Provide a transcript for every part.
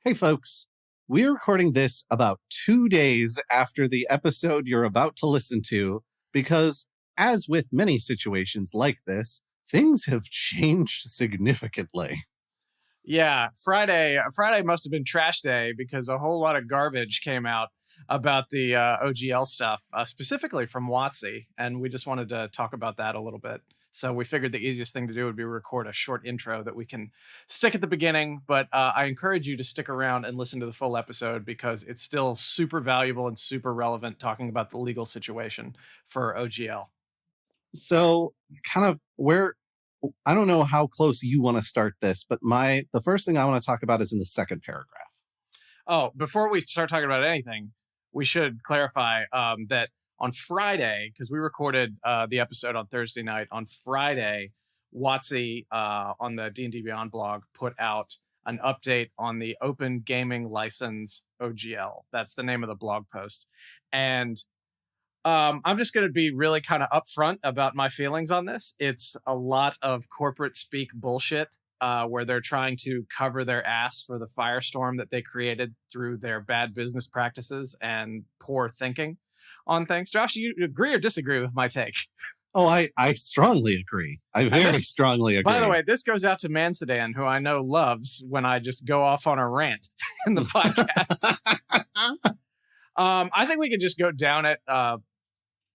Hey, folks, we're recording this about 2 days after the episode you're about to listen to because, as with many situations like this, things have changed significantly. Yeah, Friday must have been trash day because a whole lot of garbage came out about the OGL stuff, specifically from WotC, and we just wanted to talk about that a little bit. So we figured the easiest thing to do would be record a short intro that we can stick at the beginning, but I encourage you to stick around and listen to the full episode because it's still super valuable and super relevant talking about the legal situation for OGL. So, kind of where I don't know how close you want to start this, but the first thing I want to talk about is in the second paragraph. Oh, before we start talking about anything, we should clarify that on Friday, because we recorded the episode on Thursday night, on Friday, WotC on the D&D Beyond blog put out an update on the Open Gaming License OGL. That's the name of the blog post. And I'm just going to be really kind of upfront about my feelings on this. It's a lot of corporate speak bullshit where they're trying to cover their ass for the firestorm that they created through their bad business practices and poor thinking on things. Josh, you agree or disagree with my take? Oh, I strongly agree. I very strongly agree. By the way, this goes out to Mansedan, who I know loves when I just go off on a rant in the podcast. I think we can just go down it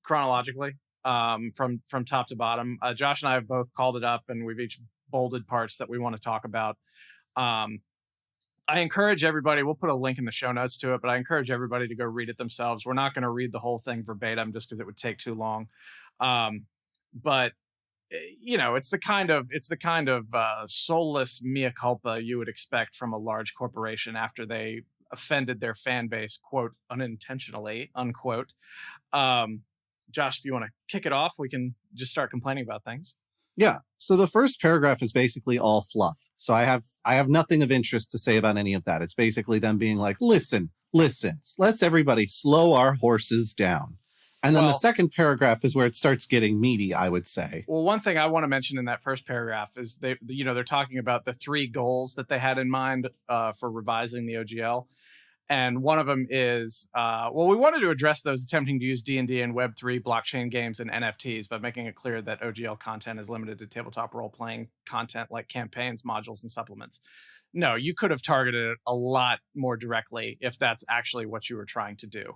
chronologically from top to bottom. Josh and I have both called it up, and we've each bolded parts that we want to talk about. I encourage everybody, we'll put a link in the show notes to it, but I encourage everybody to go read it themselves. We're not going to read the whole thing verbatim just because it would take too long. But you know, it's the kind of soulless mea culpa you would expect from a large corporation after they offended their fan base, quote, unintentionally, unquote. Josh, if you want to kick it off, we can just start complaining about things. Yeah. So the first paragraph is basically all fluff. So I have nothing of interest to say about any of that. It's basically them being like, listen, let's everybody slow our horses down. And then the second paragraph is where it starts getting meaty, I would say. Well, one thing I want to mention in that first paragraph is they're talking about the 3 goals that they had in mind for revising the OGL. And one of them is, we wanted to address those attempting to use D&D and Web3 blockchain games and NFTs by making it clear that OGL content is limited to tabletop role-playing content like campaigns, modules, and supplements. No, you could have targeted it a lot more directly if that's actually what you were trying to do.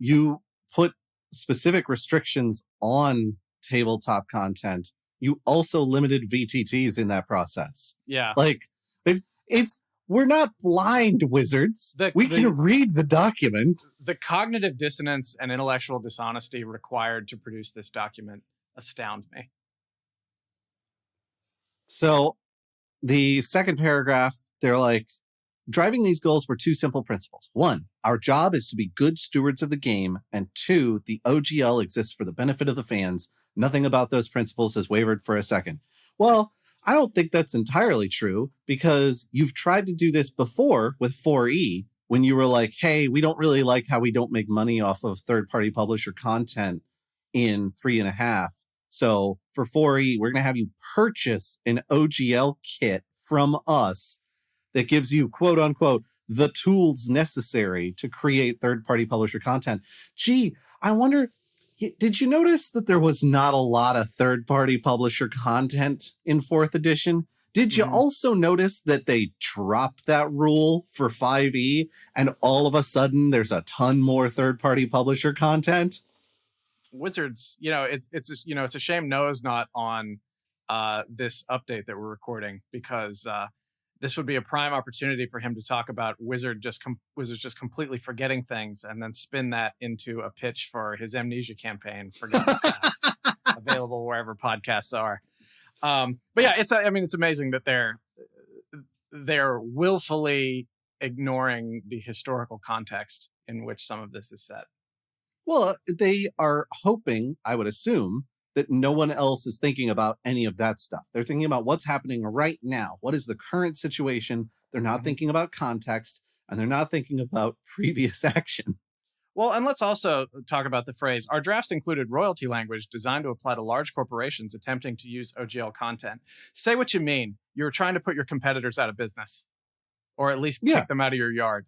You put specific restrictions on tabletop content. You also limited VTTs in that process. Yeah. Like, we're not blind wizards. We can read the document. The cognitive dissonance and intellectual dishonesty required to produce this document astound me. So the second paragraph, they're like, driving these goals were 2 simple principles. 1, our job is to be good stewards of the game. And 2, the OGL exists for the benefit of the fans. Nothing about those principles has wavered for a second. Well, I don't think that's entirely true because you've tried to do this before with 4E when you were like, hey, we don't really like how we don't make money off of third-party publisher content in 3.5. So for 4E, we're going to have you purchase an OGL kit from us that gives you, quote unquote, the tools necessary to create third-party publisher content. Gee, I wonder, did you notice that there was not a lot of third-party publisher content in 4th edition? Did you also notice that they dropped that rule for 5e and all of a sudden there's a ton more third-party publisher content? Wizards, it's a shame Noah's not on this update that we're recording because this would be a prime opportunity for him to talk about Wizards just completely forgetting things and then spin that into a pitch for his Amnesia campaign, Forgotten Past, available wherever podcasts are. But yeah, it's amazing that they're willfully ignoring the historical context in which some of this is set. Well, they are hoping, I would assume, that no one else is thinking about any of that stuff. They're thinking about what's happening right now. What is the current situation? They're not thinking about context, and they're not thinking about previous action. Well, and let's also talk about the phrase, our drafts included royalty language designed to apply to large corporations attempting to use OGL content. Say what you mean. You were trying to put your competitors out of business. or at least Yeah. kick them out of your yard.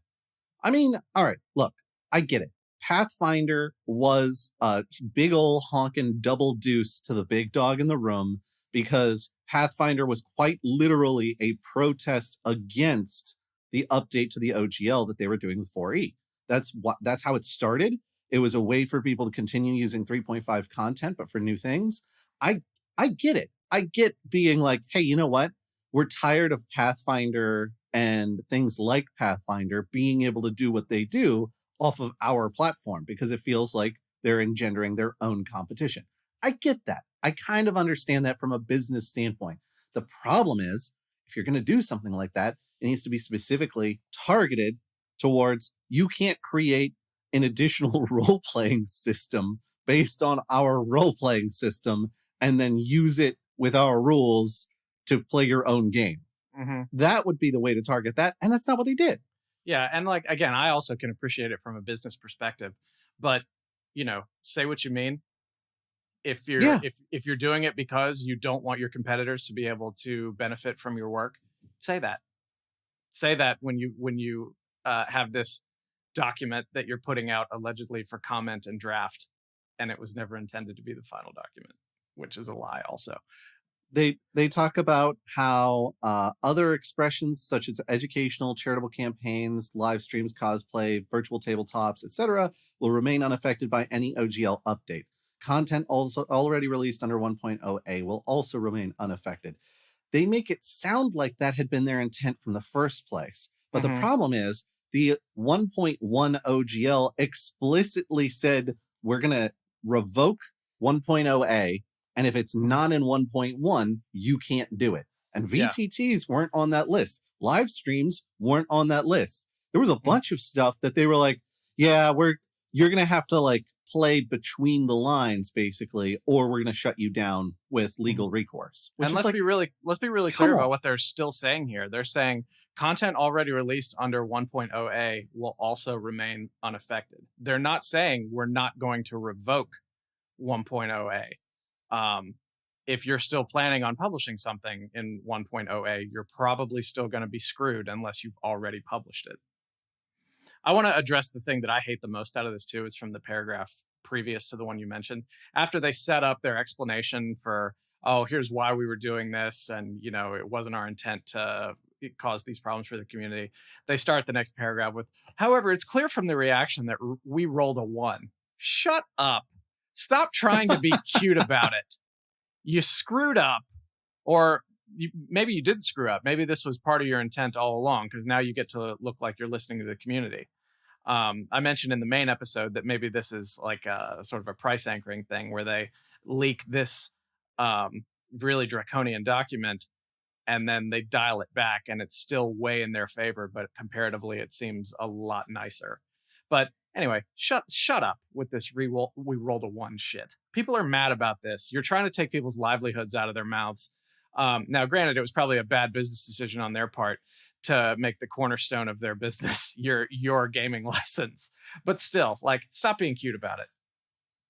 I mean, all right, look, I get it. Pathfinder was a big ol' honkin' double deuce to the big dog in the room because Pathfinder was quite literally a protest against the update to the OGL that they were doing with 4E. That's how it started. It was a way for people to continue using 3.5 content, but for new things. I get it. I get being like, hey, you know what? We're tired of Pathfinder and things like Pathfinder being able to do what they do off of our platform because it feels like they're engendering their own competition. I get that. I kind of understand that from a business standpoint. The problem is, if you're going to do something like that, it needs to be specifically targeted towards you can't create an additional role-playing system based on our role-playing system and then use it with our rules to play your own game. Mm-hmm. That would be the way to target that. And that's not what they did. Yeah. And like, again, I also can appreciate it from a business perspective, but say what you mean. If you're doing it because you don't want your competitors to be able to benefit from your work, say that when you have this document that you're putting out allegedly for comment and draft, and it was never intended to be the final document, which is a lie also. They talk about how other expressions such as educational, charitable campaigns, live streams, cosplay, virtual tabletops, etc., will remain unaffected by any OGL update. Content also already released under 1.0a will also remain unaffected. They make it sound like that had been their intent from the first place. But the problem is the 1.1 OGL explicitly said we're going to revoke 1.0a. And if it's not in 1.1, you can't do it. And VTTs weren't on that list. Live streams weren't on that list. There was a bunch of stuff that they were like, yeah, you're going to have to like play between the lines basically, or we're going to shut you down with legal recourse. And let's be really clear about what they're still saying here. They're saying content already released under 1.0a will also remain unaffected. They're not saying we're not going to revoke 1.0a. If you're still planning on publishing something in 1.0a, you're probably still going to be screwed unless you've already published it. I want to address the thing that I hate the most out of this too. Is from the paragraph previous to the one you mentioned. After they set up their explanation for, oh, here's why we were doing this, and it wasn't our intent to cause these problems for the community. They start the next paragraph with, however, it's clear from the reaction that we rolled a 1. Shut up. Stop trying to be cute about it. You screwed up, or maybe you didn't screw up. Maybe this was part of your intent all along, because now you get to look like you're listening to the community. I mentioned in the main episode that maybe this is like a sort of a price anchoring thing where they leak this really draconian document and then they dial it back and it's still way in their favor, but comparatively it seems a lot nicer. But anyway, shut up with this we rolled a 1 shit. People are mad about this. You're trying to take people's livelihoods out of their mouths. Now, granted, it was probably a bad business decision on their part to make the cornerstone of their business your gaming license. But still, like, stop being cute about it.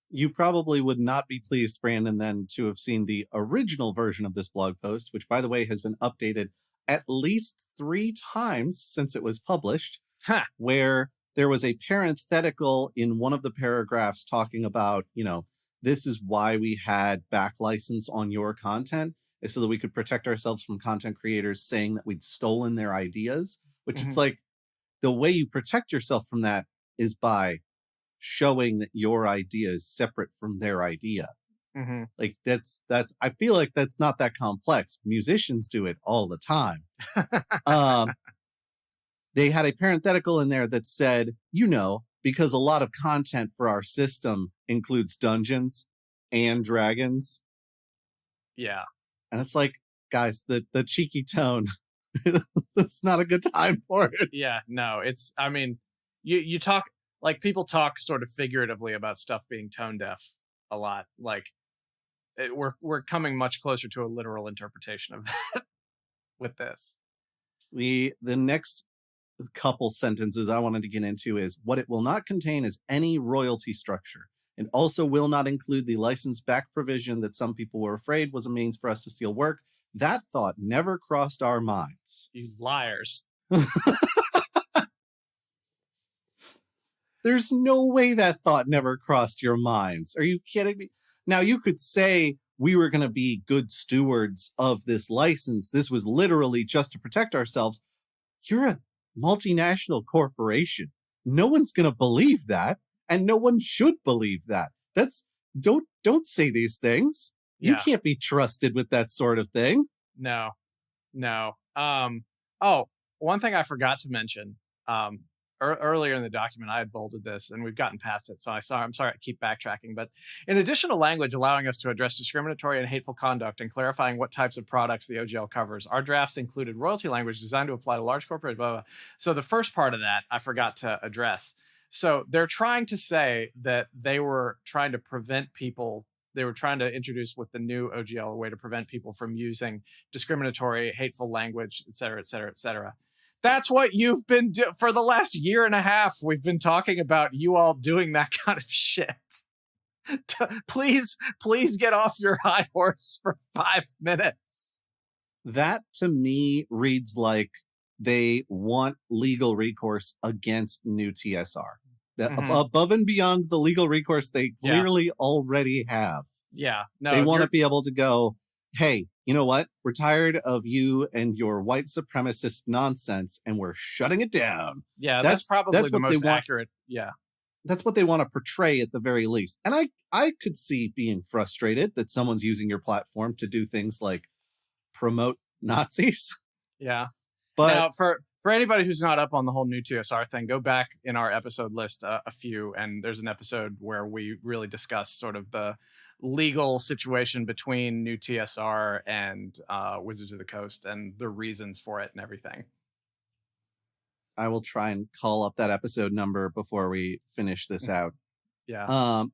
You probably would not be pleased, Brandon, then to have seen the original version of this blog post, which, by the way, has been updated at least 3 times since it was published, where there was a parenthetical in one of the paragraphs talking about, this is why we had back license on your content, is so that we could protect ourselves from content creators saying that we'd stolen their ideas, which it's like the way you protect yourself from that is by showing that your idea is separate from their idea. Like that's I feel like that's not that complex. Musicians do it all the time. They had a parenthetical in there that said, because a lot of content for our system includes dungeons and dragons. Yeah. And it's like, guys, the cheeky tone, it's not a good time for it. Yeah, no, it's, I mean, you talk, like, people talk sort of figuratively about stuff being tone deaf a lot. Like, we're coming much closer to a literal interpretation of that with this. The next couple sentences I wanted to get into is, what it will not contain is any royalty structure. It also will not include the license back provision that some people were afraid was a means for us to steal work. That thought never crossed our minds. You liars. There's no way that thought never crossed your minds. Are you kidding me? Now, you could say we were going to be good stewards of this license. This was literally just to protect ourselves. You're a multinational corporation. No one's going to believe that, and no one should believe that. Don't say these things. Yeah. You can't be trusted with that sort of thing. No. One thing I forgot to mention. Earlier in the document, I had bolded this, and we've gotten past it, so I'm sorry I keep backtracking. But in addition to language allowing us to address discriminatory and hateful conduct and clarifying what types of products the OGL covers, our drafts included royalty language designed to apply to large corporations, blah, blah, blah. So the first part of that, I forgot to address. So they're trying to say that they were trying to prevent people, they were trying to introduce with the new OGL a way to prevent people from using discriminatory, hateful language, et cetera, et cetera, et cetera. That's what you've been for the last year and a half. We've been talking about you all doing that kind of shit. Please get off your high horse for 5 minutes. That to me reads like they want legal recourse against new TSR. That above and beyond the legal recourse they clearly already have. Yeah. No, they want to be able to go, hey, you know what? We're tired of you and your white supremacist nonsense, and we're shutting it down. Yeah, that's probably the most accurate. Yeah. That's what they want to portray at the very least. And I could see being frustrated that someone's using your platform to do things like promote Nazis. Yeah. But now, for anybody who's not up on the whole new TSR thing, go back in our episode list a few, and there's an episode where we really discuss sort of the legal situation between new TSR and Wizards of the Coast and the reasons for it and everything. I will try and call up that episode number before we finish this out. Yeah.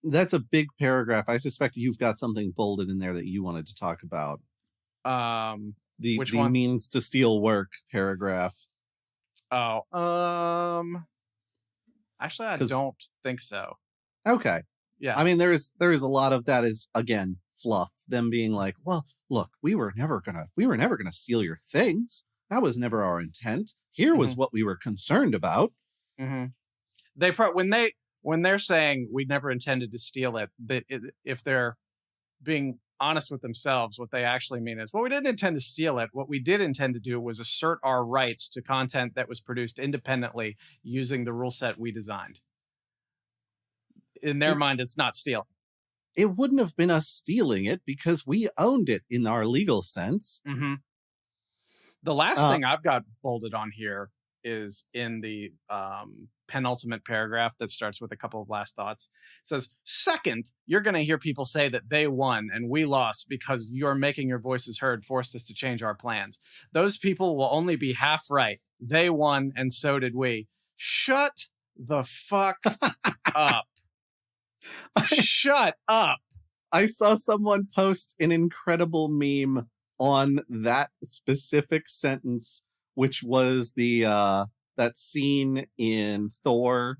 That's a big paragraph. I suspect you've got something bolded in there that you wanted to talk about. The means to steal work paragraph. Oh, actually, I don't think so. Okay. Yeah. I mean, there is a lot of that is, again, fluff. Them being like, well, look, we were never gonna steal your things. That was never our intent. Here was what we were concerned about. Mm-hmm. When they're saying we never intended to steal it, if they're being honest with themselves, what they actually mean is, well, we didn't intend to steal it. What we did intend to do was assert our rights to content that was produced independently using the rule set we designed. In their mind, it's not stealing. It wouldn't have been us stealing it because we owned it in our legal sense. Mm-hmm. The last thing I've got bolded on here is in the penultimate paragraph that starts with a couple of last thoughts. It says, second, you're going to hear people say that they won and we lost because you're making your voices heard, forced us to change our plans. Those people will only be half right. They won and so did we. Shut the fuck up. Shut up. I saw someone post an incredible meme on that specific sentence, which was the that scene in Thor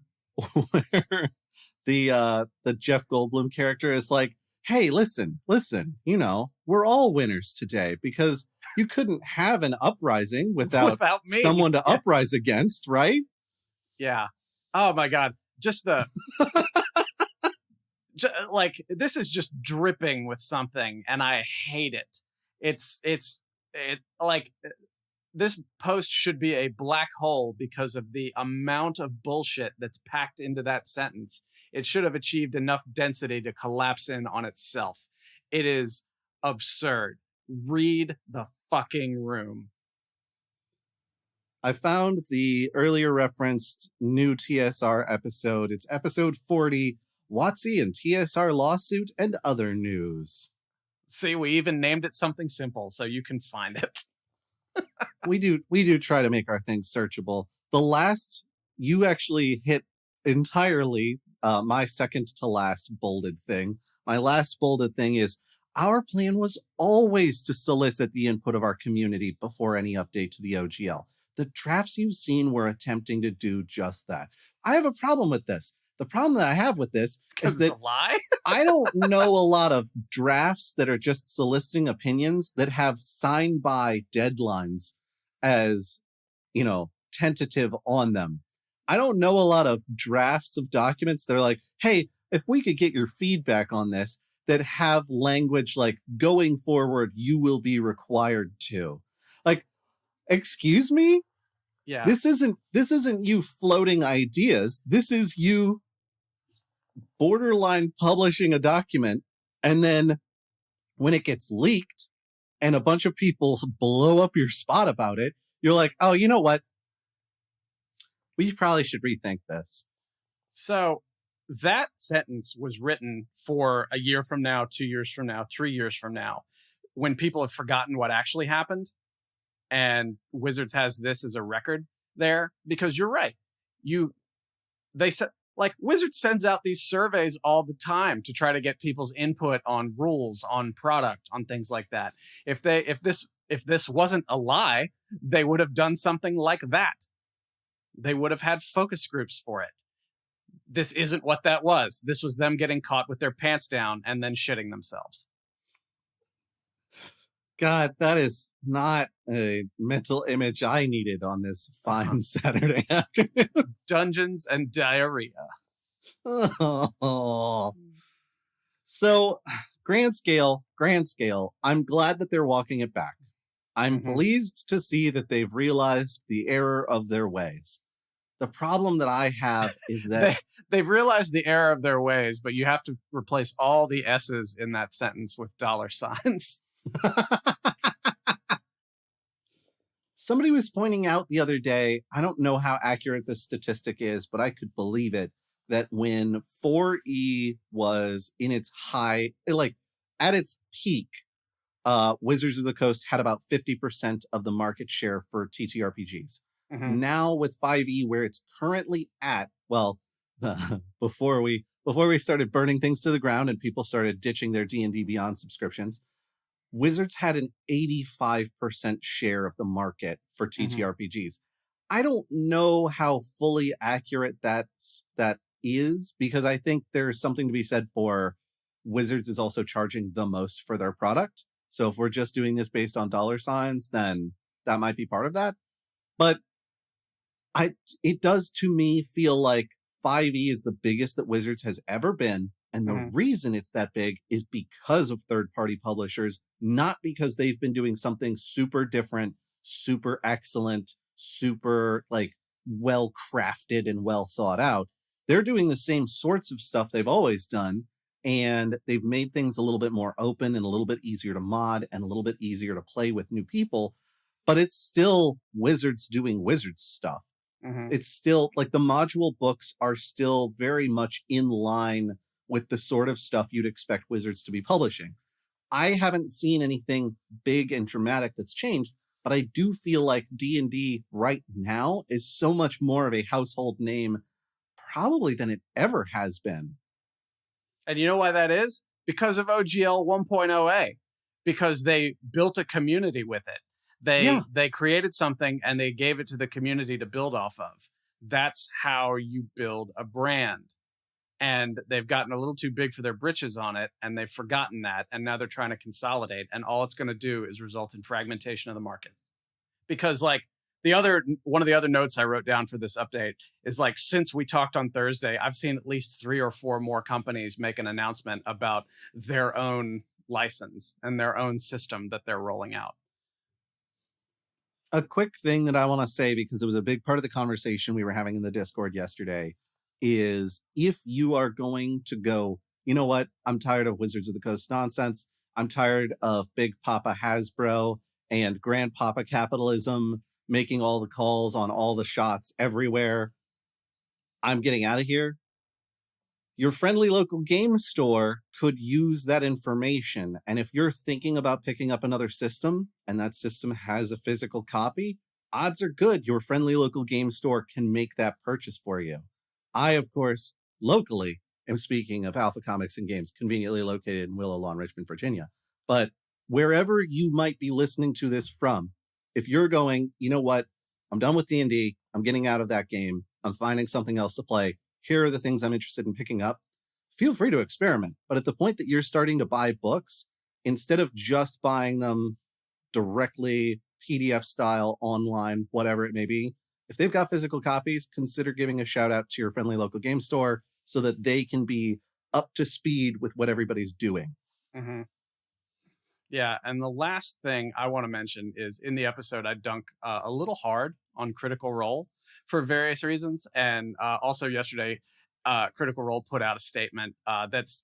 where the Jeff Goldblum character is like, hey, listen, you know, we're all winners today because you couldn't have an uprising without me. Someone to uprise against, right? Yeah. Oh my God. Just the like, this is just dripping with something and I hate it. It's like, this post should be a black hole because of the amount of bullshit that's packed into that sentence. It should have achieved enough density to collapse in on itself. It is absurd. Read the fucking room. I found the earlier referenced new TSR episode. It's episode 40, WotC and TSR lawsuit and other news. See, we even named it something simple so you can find it. we do try to make our things searchable. The last, you actually hit entirely my second to last bolded thing. My last bolded thing is, our plan was always to solicit the input of our community before any update to the OGL. The drafts you've seen were attempting to do just that. I have a problem with this. The problem that I have with this is that it's a lie? I don't know a lot of drafts that are just soliciting opinions that have sign-by deadlines. as, tentative on them. I don't know a lot of drafts of documents that are like, hey, if we could get your feedback on this, that have language like going forward, you will be required to. Like, excuse me? Yeah. This isn't you floating ideas. This is you borderline publishing a document, and then when it gets leaked and a bunch of people blow up your spot about it, you're like, oh, you know what? We probably should rethink this. So that sentence was written for a year from now, 2 years from now, 3 years from now, when people have forgotten what actually happened. And Wizards has this as a record there, because you're right. They said, like, Wizards sends out these surveys all the time to try to get people's input on rules, on product, on things like that. If this wasn't a lie, they would have done something like that. They would have had focus groups for it. This isn't what that was. This was them getting caught with their pants down and then shitting themselves. God, that is not a mental image I needed on this fine Saturday afternoon. Dungeons and diarrhea. Oh. So, grand scale, I'm glad that they're walking it back. I'm pleased to see that they've realized the error of their ways. The problem that I have is that they've realized the error of their ways, but you have to replace all the S's in that sentence with $signs. Somebody was pointing out the other day, I don't know how accurate this statistic is, but I could believe it, that when 4E was in its high, like at its peak, Wizards of the Coast had about 50% of the market share for TTRPGs. Now with 5E, where it's currently at, well, before we started burning things to the ground and people started ditching their D&D Beyond subscriptions, Wizards had an 85% share of the market for TTRPGs. I don't know how fully accurate that is, because I think there's something to be said for Wizards is also charging the most for their product. So if we're just doing this based on $signs, then that might be part of that. But it does to me feel like 5E is the biggest that Wizards has ever been. And the reason it's that big is because of third-party publishers, not because they've been doing something super different, super excellent, super like well-crafted and well thought out. They're doing the same sorts of stuff they've always done, and they've made things a little bit more open and a little bit easier to mod and a little bit easier to play with new people. But it's still Wizards doing Wizards stuff. It's still like the module books are still very much in line with the sort of stuff you'd expect Wizards to be publishing. I haven't seen anything big and dramatic that's changed, but I do feel like D&D right now is so much more of a household name probably than it ever has been. And you know why that is? Because of OGL 1.0A. Because they built a community with it. They created something and they gave it to the community to build off of. That's how you build a brand. And they've gotten a little too big for their britches on it, and they've forgotten that, and now they're trying to consolidate, and all it's going to do is result in fragmentation of the market. Because like one of the other notes I wrote down for this update is like, since we talked on Thursday, I've seen at least 3 or 4 more companies make an announcement about their own license and their own system that they're rolling out. A quick thing that I want to say, because it was a big part of the conversation we were having in the Discord yesterday, is if you are going to go, you know what, I'm tired of Wizards of the Coast nonsense. I'm tired of Big Papa Hasbro and Grandpapa capitalism making all the calls on all the shots everywhere. I'm getting out of here. Your friendly local game store could use that information. And if you're thinking about picking up another system and that system has a physical copy, odds are good your friendly local game store can make that purchase for you. I, of course, locally am speaking of Alpha Comics and Games, conveniently located in Willow Lawn, Richmond, Virginia. But wherever you might be listening to this from, if you're going, you know what, I'm done with D&D, I'm getting out of that game, I'm finding something else to play, here are the things I'm interested in picking up, feel free to experiment. But at the point that you're starting to buy books, instead of just buying them directly PDF style, online, whatever it may be. If they've got physical copies, consider giving a shout out to your friendly local game store so that they can be up to speed with what everybody's doing. Mm-hmm. Yeah, and the last thing I want to mention is in the episode, I dunk a little hard on Critical Role for various reasons. And also yesterday, Critical Role put out a statement that's,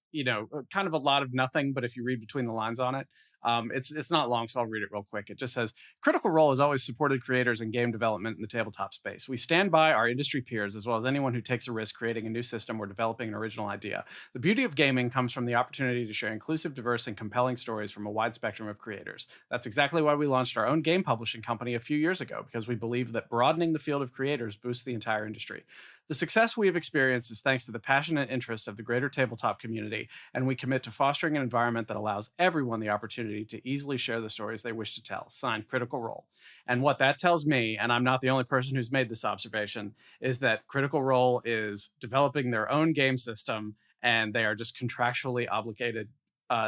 kind of a lot of nothing, but if you read between the lines on it, it's not long, so I'll read it real quick. It just says, Critical Role has always supported creators in game development in the tabletop space. We stand by our industry peers, as well as anyone who takes a risk creating a new system or developing an original idea. The beauty of gaming comes from the opportunity to share inclusive, diverse, and compelling stories from a wide spectrum of creators. That's exactly why we launched our own game publishing company a few years ago, because we believe that broadening the field of creators boosts the entire industry. The success we have experienced is thanks to the passion and interest of the greater tabletop community, and we commit to fostering an environment that allows everyone the opportunity to easily share the stories they wish to tell. Signed, Critical Role. And what that tells me, and I'm not the only person who's made this observation, is that Critical Role is developing their own game system, and they are just contractually obligated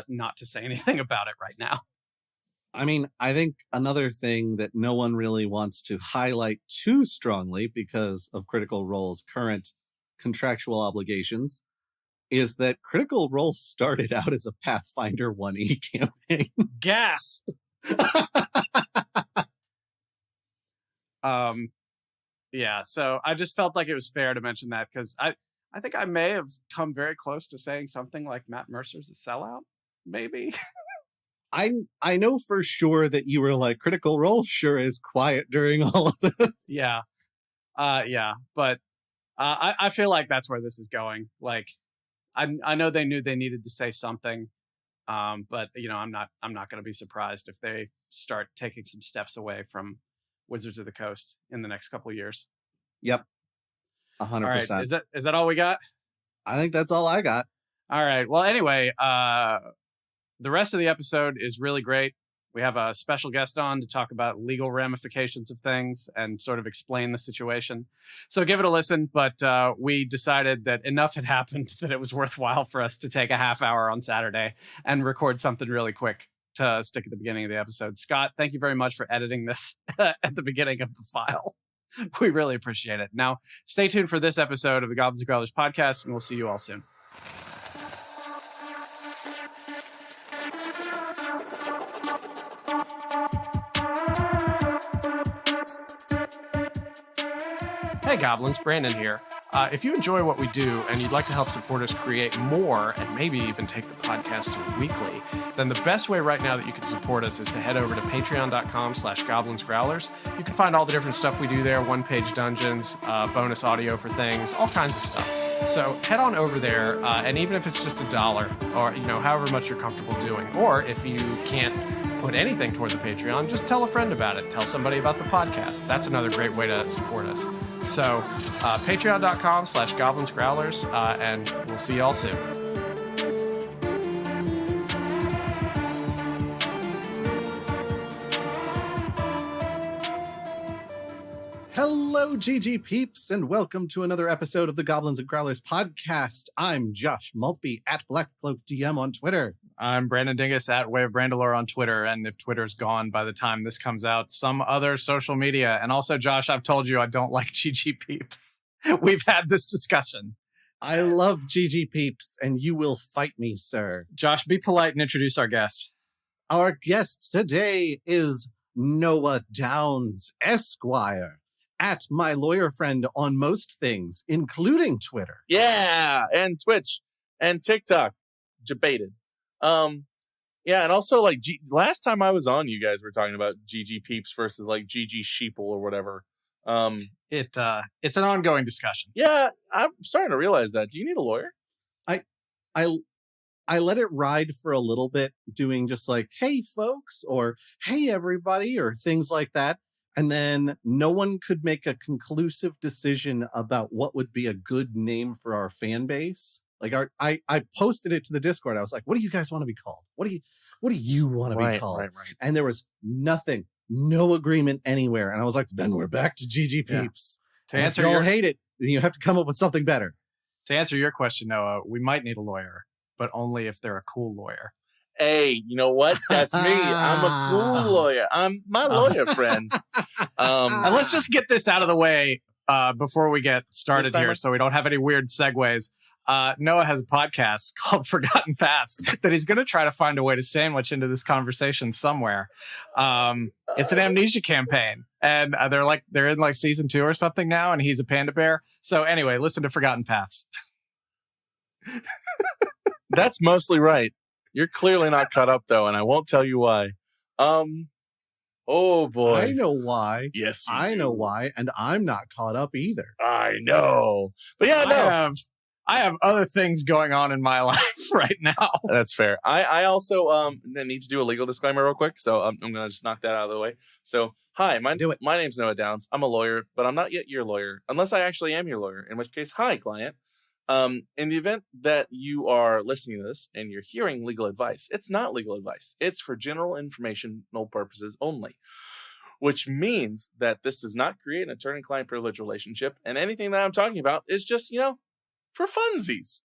not to say anything about it right now. I mean, I think another thing that no one really wants to highlight too strongly because of Critical Role's current contractual obligations is that Critical Role started out as a Pathfinder 1E campaign. Gasp! Yeah, so I just felt like it was fair to mention that because I think I may have come very close to saying something like Matt Mercer's a sellout, maybe. I know for sure that you were like, Critical Role sure is quiet during all of this. Yeah. But I feel like that's where this is going. Like, I know they knew they needed to say something, but I'm not going to be surprised if they start taking some steps away from Wizards of the Coast in the next couple of years. Yep, 100%. All right, is that all we got? I think that's all I got. All right. Well, anyway, the rest of the episode is really great. We have a special guest on to talk about legal ramifications of things and sort of explain the situation. So give it a listen. But we decided that enough had happened that it was worthwhile for us to take a half hour on Saturday and record something really quick to stick at the beginning of the episode. Scott, thank you very much for editing this at the beginning of the file. We really appreciate it. Now, stay tuned for this episode of the Goblins and Growlers podcast, and we'll see you all soon. Hey Goblins, Brandon here. If you enjoy what we do and you'd like to help support us create more and maybe even take the podcast to weekly, then the best way right now that you can support us is to head over to patreon.com/goblinsgrowlers. You can find all the different stuff we do there, one-page dungeons, bonus audio for things, all kinds of stuff. So head on over there, and even if it's just $1 or however much you're comfortable doing, or if you can't put anything toward the Patreon, just tell a friend about it. Tell somebody about the podcast. That's another great way to support us. So patreon.com/goblinsgrowlers, and we'll see y'all soon. Hello, GG peeps, and welcome to another episode of the Goblins and Growlers podcast. I'm Josh Maltby at BlackCloakDM on Twitter. I'm Brandon Dingus at Way of Brandalore on Twitter, and if Twitter's gone by the time this comes out, some other social media. And also, Josh, I've told you I don't like GG peeps. We've had this discussion. I love GG peeps, and you will fight me, sir. Josh, be polite and introduce our guest. Our guest today is Noah Downs, Esquire, at my lawyer friend on most things, including Twitter. Yeah, and Twitch and TikTok. Debated. Yeah, and also like last time I was on, you guys were talking about GG Peeps versus like GG Sheeple or whatever. It's an ongoing discussion. Yeah, I'm starting to realize that. Do you need a lawyer? I let it ride for a little bit, doing just like, hey folks, or hey everybody, or things like that. And then no one could make a conclusive decision about what would be a good name for our fan base. Like I posted it to the Discord. I was like, what do you guys want to be called? What do you want to be called? Right. And there was nothing, no agreement anywhere. And I was like, then we're back to GG Peeps. Yeah. To answer if you all hate it, then you have to come up with something better. To answer your question, Noah, we might need a lawyer, but only if they're a cool lawyer. Hey, you know what? That's me. I'm a cool lawyer. I'm my lawyer friend. And let's just get this out of the way before we get started here, so we don't have any weird segues. Noah has a podcast called Forgotten Paths that he's going to try to find a way to sandwich into this conversation somewhere. It's an amnesia campaign, and they're in like season 2 or something now, and he's a panda bear. So anyway, listen to Forgotten Paths. That's mostly right. You're clearly not caught up though, and I won't tell you why. Oh boy, I know why. Yes, I know why, and I'm not caught up either. I know, but yeah, no. I have other things going on in my life right now. That's fair. I also need to do a legal disclaimer real quick, so I'm gonna just knock that out of the way. So, hi, my name's Noah Downs. I'm a lawyer, but I'm not yet your lawyer, unless I actually am your lawyer. In which case, hi, client. In the event that you are listening to this and you're hearing legal advice, it's not legal advice. It's for general informational purposes only, which means that this does not create an attorney-client privilege relationship, and anything that I'm talking about is just, for funsies.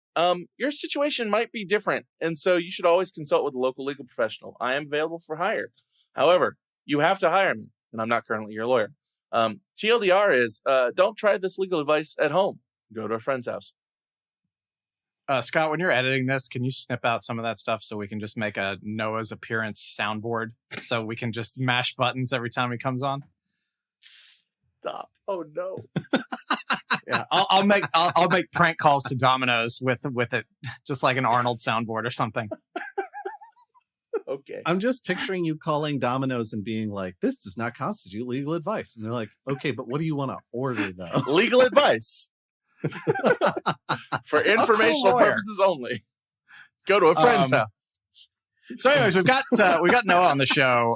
Your situation might be different, and so you should always consult with a local legal professional. I am available for hire. However, you have to hire me, and I'm not currently your lawyer. TLDR is, don't try this legal advice at home. Go to a friend's house. Scott, when you're editing this, can you snip out some of that stuff so we can just make a Noah's appearance soundboard so we can just mash buttons every time he comes on? Stop. Oh no. Yeah, I'll make prank calls to Domino's with it, just like an Arnold soundboard or something. Okay. I'm just picturing you calling Domino's and being like, "This does not constitute legal advice," and they're like, "Okay, but what do you want to order though?" Legal advice. For informational purposes only. Go to a friend's house. So, anyways, we've got Noah on the show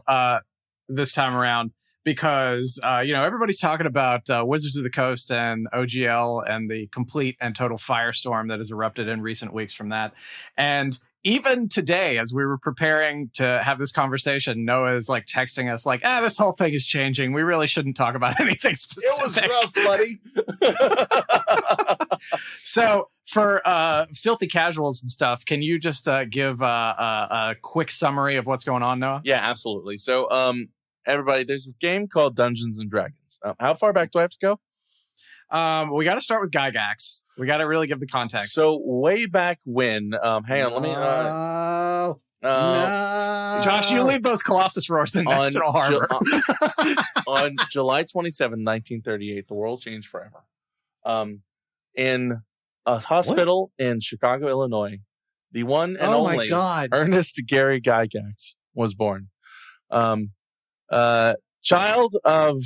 this time around because everybody's talking about Wizards of the Coast and OGL and the complete and total firestorm that has erupted in recent weeks from that. And even today, as we were preparing to have this conversation, Noah is like texting us like, this whole thing is changing. We really shouldn't talk about anything specific. It was rough, buddy. So for filthy casuals and stuff, can you just give a quick summary of what's going on, Noah? Yeah, absolutely. So everybody, there's this game called Dungeons and Dragons. How far back do I have to go? We got to start with Gygax. We got to really give the context. So way back when, hang on, let me. No. Josh, you leave those Colossus roars in National Harbor. On July 27, 1938, the world changed forever. In a hospital in Chicago, Illinois, the one and only Ernest Gary Gygax was born. Child of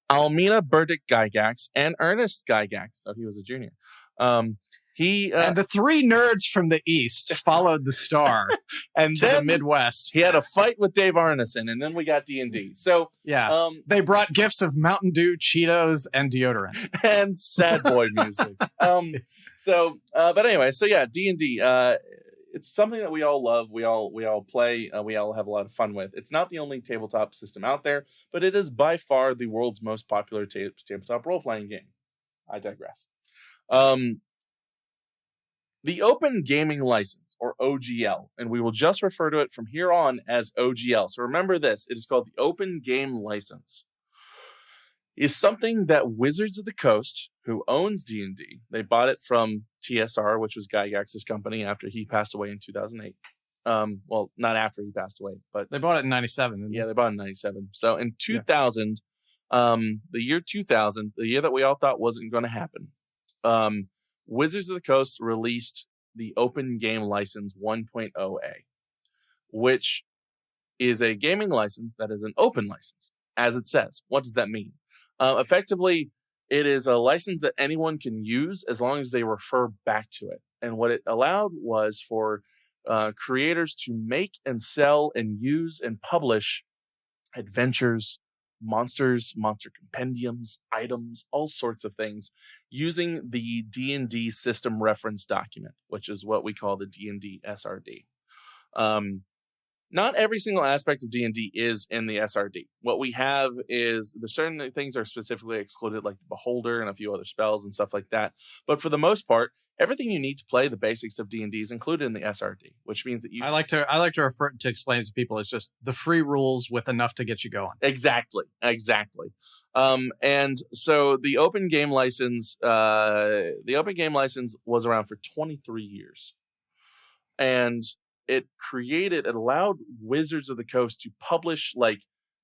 Almina Burdick Gygax and Ernest Gygax. So he was a junior. And the three nerds from the East followed the star and to the Midwest. He had a fight with Dave Arneson, and then we got D&D. So yeah, they brought gifts of Mountain Dew, Cheetos, and deodorant and sad boy music. But anyway, so yeah, D&D. It's something that we all love. We all play. We all have a lot of fun with. It's not the only tabletop system out there, but it is by far the world's most popular tabletop role-playing game. I digress. The Open Gaming License, or OGL, and we will just refer to it from here on as OGL. So remember this, it is called the Open Game License, is something that Wizards of the Coast, who owns D&D, they bought it from TSR, which was Gygax's company after he passed away in 2008. Well, not after he passed away, but they bought it in 97. Yeah, they bought it in 97. So in 2000, the year 2000, the year that we all thought wasn't going to happen, Wizards of the Coast released the Open Game License 1.0A, which is a gaming license that is an open license, as it says. What does that mean? Effectively, it is a license that anyone can use as long as they refer back to it. And what it allowed was for creators to make and sell and use and publish adventures, monsters, monster compendiums, items, all sorts of things using the D&D system reference document, which is what we call the D&D SRD. Not every single aspect of D&D is in the SRD. What we have is the certain things are specifically excluded, like the Beholder and a few other spells and stuff like that. But for the most part, everything you need to play the basics of D&D is included in the SRD, which means that you... I like to refer to explain it to people as just the free rules with enough to get you going. Exactly. And so the open game license, was around for 23 years. And it allowed Wizards of the Coast to publish like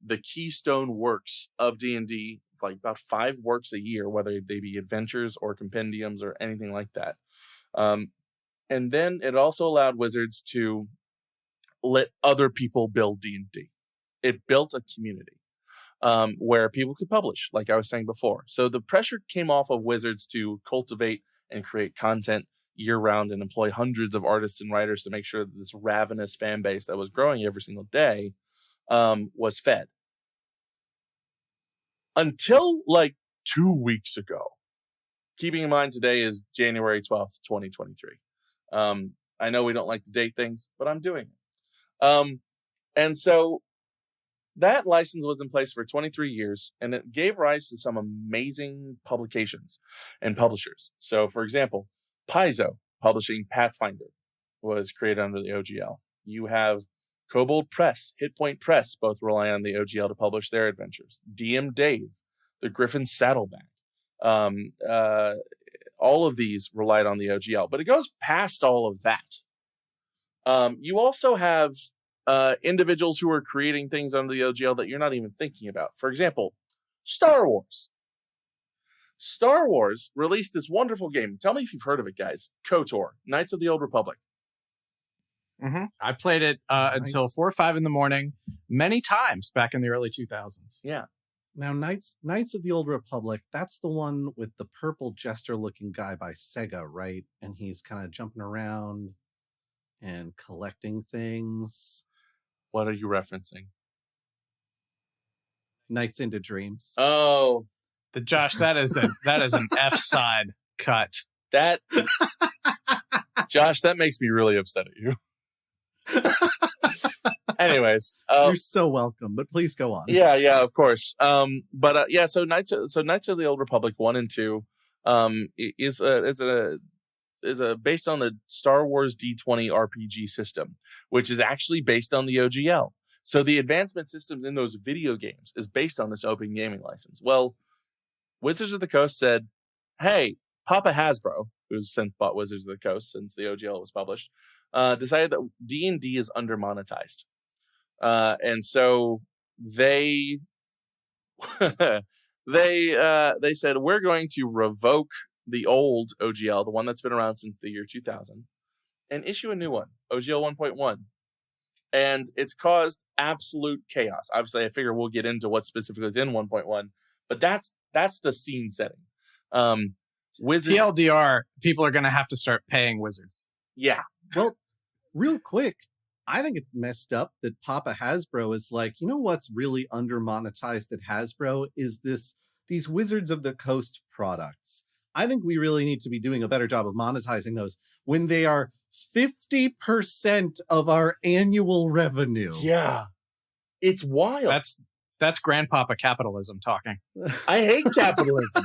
the keystone works of D&D, like about 5 works a year, whether they be adventures or compendiums or anything like that. And then it also allowed Wizards to let other people build D&D. It built a community where people could publish, like I was saying before. So the pressure came off of Wizards to cultivate and create content year-round and employ hundreds of artists and writers to make sure that this ravenous fan base that was growing every single day was fed. Until like 2 weeks ago. Keeping in mind today is January 12th, 2023. I know we don't like to date things, but I'm doing it. And so that license was in place for 23 years, and it gave rise to some amazing publications and publishers. So, for example, Paizo, publishing Pathfinder, was created under the OGL. You have Kobold Press, Hit Point Press, both rely on the OGL to publish their adventures. DM Dave, the Griffin Saddleback. All of these relied on the OGL, but it goes past all of that. You also have individuals who are creating things under the OGL that you're not even thinking about. For example, Star Wars. Star Wars released this wonderful game. Tell me if you've heard of it, guys. KOTOR, Knights of the Old Republic. Mm-hmm. I played it until 4 or 5 in the morning, many times back in the early 2000s. Yeah. Now, Knights of the Old Republic, that's the one with the purple jester-looking guy by Sega, right? And he's kind of jumping around and collecting things. What are you referencing? Nights into Dreams. Oh, Josh, that is an F side cut. That Josh, that makes me really upset at you. Anyways, you're so welcome, but please go on. Yeah, of course. So Knights of the Old Republic 1 and 2 is based on the Star Wars D20 RPG system, which is actually based on the OGL. So the advancement systems in those video games is based on this open gaming license. Well, Wizards of the Coast said, hey, Papa Hasbro, who's since bought Wizards of the Coast since the OGL was published, decided that D&D is under-monetized. And so they they said, we're going to revoke the old OGL, the one that's been around since the year 2000, and issue a new one, OGL 1.1. And it's caused absolute chaos. Obviously, I figure we'll get into what specifically is in 1.1, but that's the scene setting. Wizards, TLDR, people are going to have to start paying Wizards. Yeah. Well, real quick, I think it's messed up that Papa Hasbro is like, you know what's really under-monetized at Hasbro is these Wizards of the Coast products. I think we really need to be doing a better job of monetizing those when they are 50% of our annual revenue. Yeah. It's wild. That's grandpapa capitalism talking. I hate capitalism.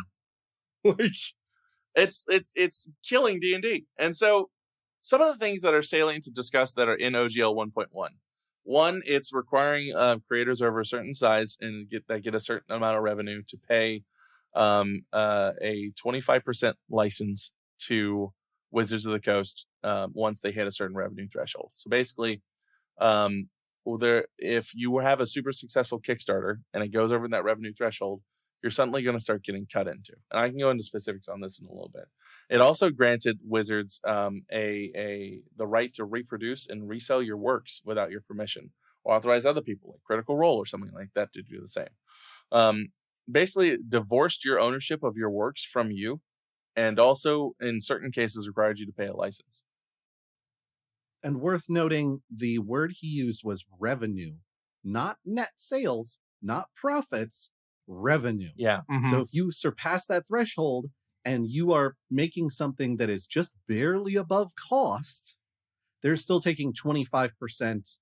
It's killing D&D. And so some of the things that are salient to discuss that are in OGL 1.1. One, it's requiring creators over a certain size and get a certain amount of revenue to pay a 25% license to Wizards of the Coast once they hit a certain revenue threshold. So basically, if you have a super successful Kickstarter and it goes over that revenue threshold, you're suddenly going to start getting cut into. And I can go into specifics on this in a little bit. It also granted Wizards the right to reproduce and resell your works without your permission, or authorize other people, like Critical Role or something like that, to do the same. Basically, it divorced your ownership of your works from you, and also, in certain cases, required you to pay a license. And worth noting, the word he used was revenue, not net sales, not profits, revenue. Yeah. Mm-hmm. So if you surpass that threshold and you are making something that is just barely above cost, they're still taking 25%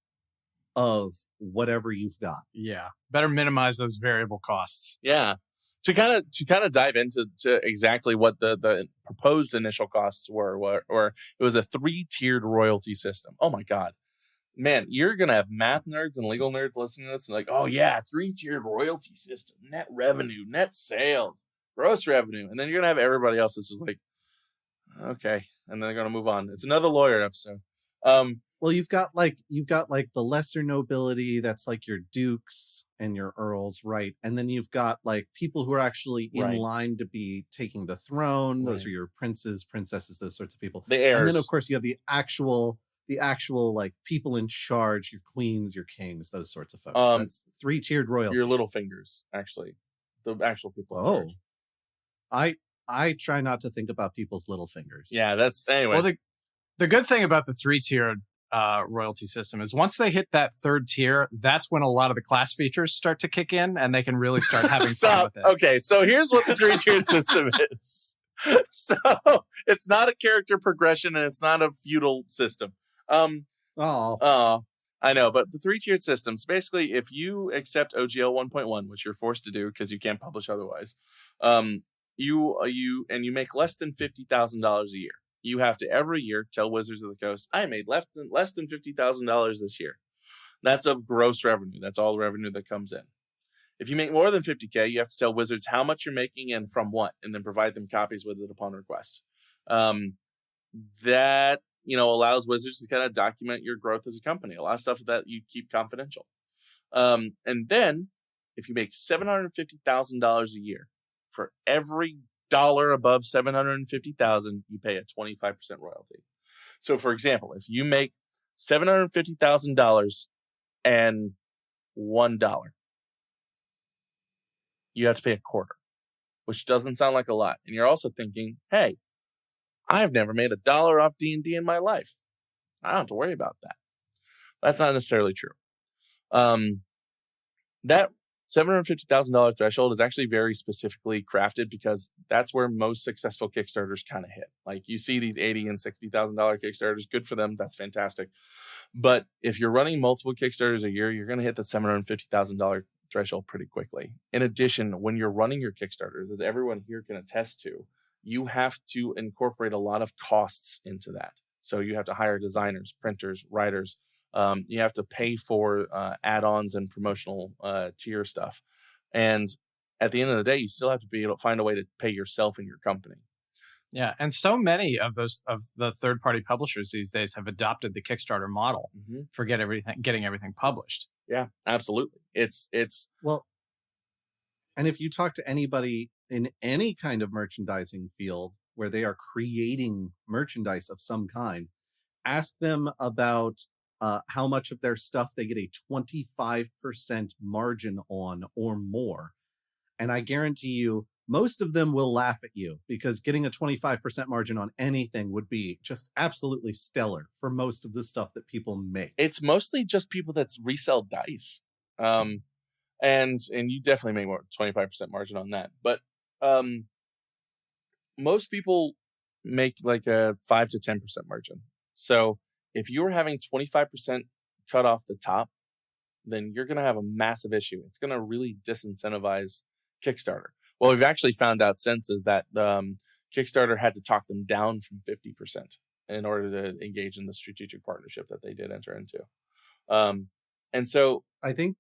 of whatever you've got. Yeah. Better minimize those variable costs. Yeah. To kind of dive into exactly what the proposed initial costs were, or it was a 3-tiered royalty system. Oh my God. Man, you're going to have math nerds and legal nerds listening to this and like, oh yeah, 3-tiered royalty system, net revenue, net sales, gross revenue. And then you're going to have everybody else that's just like, okay. And then they're going to move on. It's another lawyer episode. Well, you've got like the lesser nobility, that's like your dukes and your earls, right? And then you've got like people who are actually in line to be taking the throne. Those are your princes, princesses, those sorts of people. The heirs. And then of course you have the actual like people in charge, your queens, your kings, those sorts of folks. That's 3-tiered royalty. Your little fingers, actually. The actual people in charge. I try not to think about people's little fingers. Yeah, that's anyways. Well, the good thing about the 3-tiered royalty system is once they hit that 3rd tier, that's when a lot of the class features start to kick in and they can really start having fun with it. Okay, so here's what the 3-tiered system is. So it's not a character progression and it's not a feudal system. I know, but the 3-tiered systems, basically, if you accept OGL 1.1, which you're forced to do because you can't publish otherwise, you make less than $50,000 a year. You have to every year tell Wizards of the Coast, I made less than $50,000 this year. That's of gross revenue. That's all the revenue that comes in. If you make more than $50K, you have to tell Wizards how much you're making and from what, and then provide them copies with it upon request. That allows Wizards to kind of document your growth as a company. A lot of stuff that you keep confidential. And then, if you make $750,000 a year, for every dollar above $750,000, you pay a 25% royalty. So, for example, if you make $750,000 and $1, you have to pay a quarter, which doesn't sound like a lot. And you're also thinking, hey, I've never made $1 off D&D in my life. I don't have to worry about that. That's not necessarily true. That $750,000 threshold is actually very specifically crafted because that's where most successful Kickstarters kind of hit. Like you see these $80,000 and $60,000 Kickstarters, good for them. That's fantastic. But if you're running multiple Kickstarters a year, you're going to hit the $750,000 threshold pretty quickly. In addition, when you're running your Kickstarters, as everyone here can attest to, you have to incorporate a lot of costs into that. So you have to hire designers, printers, writers. You have to pay for add-ons and promotional tier stuff. And at the end of the day, you still have to be able to find a way to pay yourself and your company. Yeah, and so many of the third-party publishers these days have adopted the Kickstarter model for getting everything published. Yeah, absolutely. It's well, and if you talk to anybody in any kind of merchandising field where they are creating merchandise of some kind, ask them about how much of their stuff they get a 25% margin on or more. And I guarantee you, most of them will laugh at you because getting a 25% margin on anything would be just absolutely stellar for most of the stuff that people make. It's mostly just people that resell dice. And you definitely make more 25% margin on that. But most people make like a 5 to 10% margin. So if you're having 25% cut off the top, then you're going to have a massive issue. It's going to really disincentivize Kickstarter. Well, we've actually found out since is that Kickstarter had to talk them down from 50% in order to engage in the strategic partnership that they did enter into. And so I think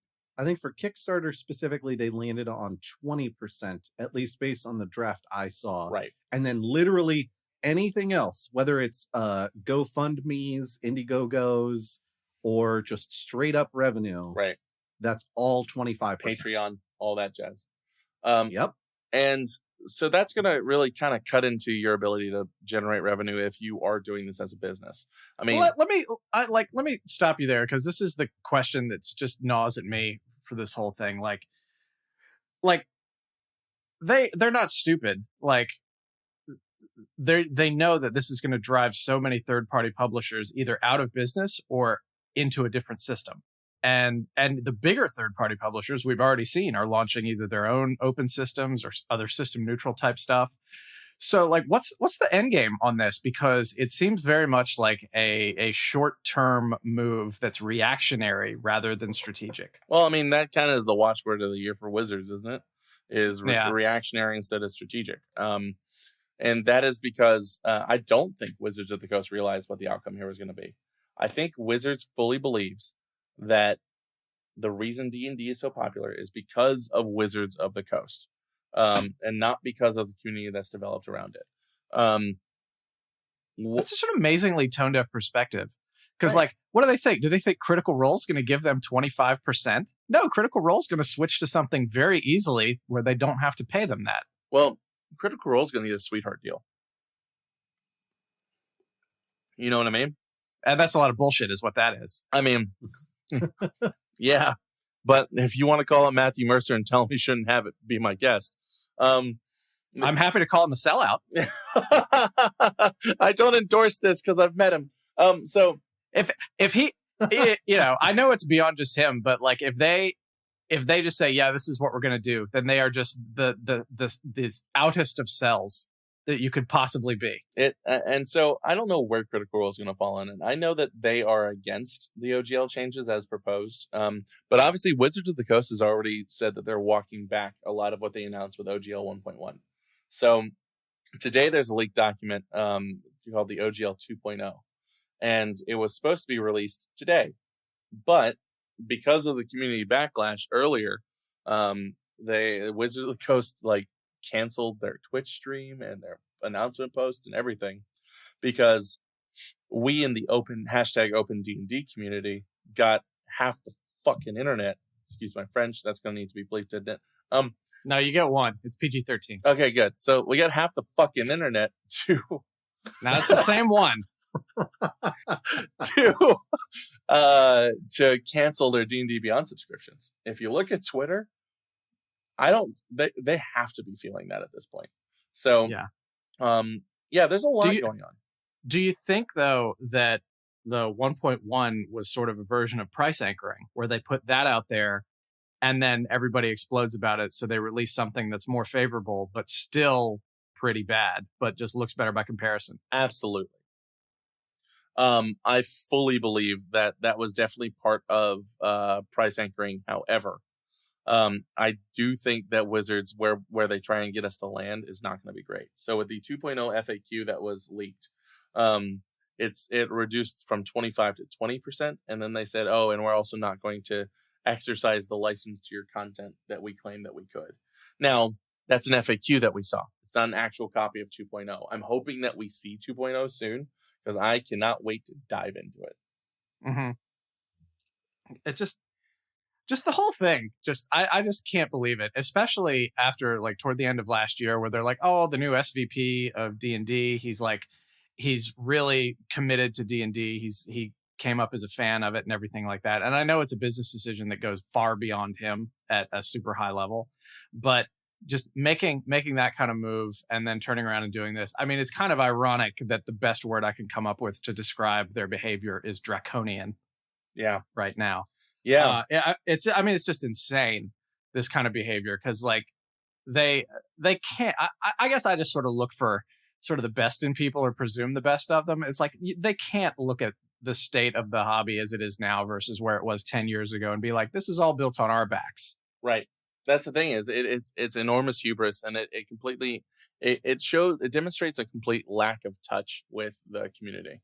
for Kickstarter specifically, they landed on 20%, at least based on the draft I saw. Right. And then literally anything else, whether it's GoFundMe's, Indiegogos, or just straight up revenue, right? That's all 25%. Patreon, all that jazz. Yep. And so that's going to really kind of cut into your ability to generate revenue if you are doing this as a business. I mean, let me stop you there because this is the question that's just gnaws at me for this whole thing. Like they're not stupid. Like they know that this is going to drive so many third-party publishers either out of business or into a different system. And the bigger third-party publishers we've already seen are launching either their own open systems or other system neutral type stuff. So, like, what's the end game on this? Because it seems very much like a short-term move that's reactionary rather than strategic. Well, I mean, that kind of is the watchword of the year for Wizards, isn't it? Is Yeah. reactionary instead of strategic. And that is because I don't think Wizards of the Coast realized what the outcome here was going to be. I think Wizards fully believes that the reason D&D is so popular is because of Wizards of the Coast, and not because of the community that's developed around it. That's such an amazingly tone-deaf perspective. Because, Right. like, what do they think? Do they think Critical Role is going to give them 25%? No, Critical Role is going to switch to something very easily where they don't have to pay them that. Well, Critical Role is going to get a sweetheart deal. You know what I mean? And that's a lot of bullshit is what that is. I mean, yeah. But if you want to call him Matthew Mercer and tell him he shouldn't have it, be my guest. I'm happy to call him a sellout. I don't endorse this because I've met him. So if he, you know, I know it's beyond just him, but like if they just say, yeah, this is what we're going to do, then they are just the outest of cells that you could possibly be. And so I don't know where Critical Role is going to fall in. And I know that they are against the OGL changes as proposed. But obviously Wizards of the Coast has already said that they're walking back a lot of what they announced with OGL 1.1. So today there's a leaked document called the OGL 2.0. And it was supposed to be released today. But because of the community backlash earlier, Wizards of the Coast canceled their Twitch stream and their announcement post and everything, because we in the open #OpenD&D community got half the fucking internet. Excuse my French. That's going to need to be bleeped, isn't it? No, you get one. It's PG-13. Okay, good. So we got half the fucking internet to. Now it's the same one. to cancel their D&D Beyond subscriptions. If you look at Twitter, they have to be feeling that at this point. So there's a lot going on. Do you think though that the 1.1 was sort of a version of price anchoring where they put that out there and then everybody explodes about it, so they release something that's more favorable but still pretty bad, but just looks better by comparison? Absolutely. I fully believe that was definitely part of price anchoring. However, I do think that Wizards, where they try and get us to land, is not going to be great. So with the 2.0 FAQ that was leaked, it reduced from 25 to 20%, and then they said, and we're also not going to exercise the license to your content that we claim that we could. Now, that's an FAQ that we saw. It's not an actual copy of 2.0. I'm hoping that we see 2.0 soon, because I cannot wait to dive into it. Mm-hmm. It just the whole thing, I just can't believe it, especially after toward the end of last year where they're like, oh, the new SVP of D&D, he's really committed to D&D. He came up as a fan of it and everything like that. And I know it's a business decision that goes far beyond him at a super high level, but just making that kind of move and then turning around and doing this. I mean, it's kind of ironic that the best word I can come up with to describe their behavior is draconian. Yeah. Right now. Yeah. It's just insane, this kind of behavior. Cause they can't, I guess I just sort of look for sort of the best in people or presume the best of them. It's they can't look at the state of the hobby as it is now versus where it was 10 years ago and be like, this is all built on our backs. Right. That's the thing is it's enormous hubris, and it completely, it demonstrates a complete lack of touch with the community.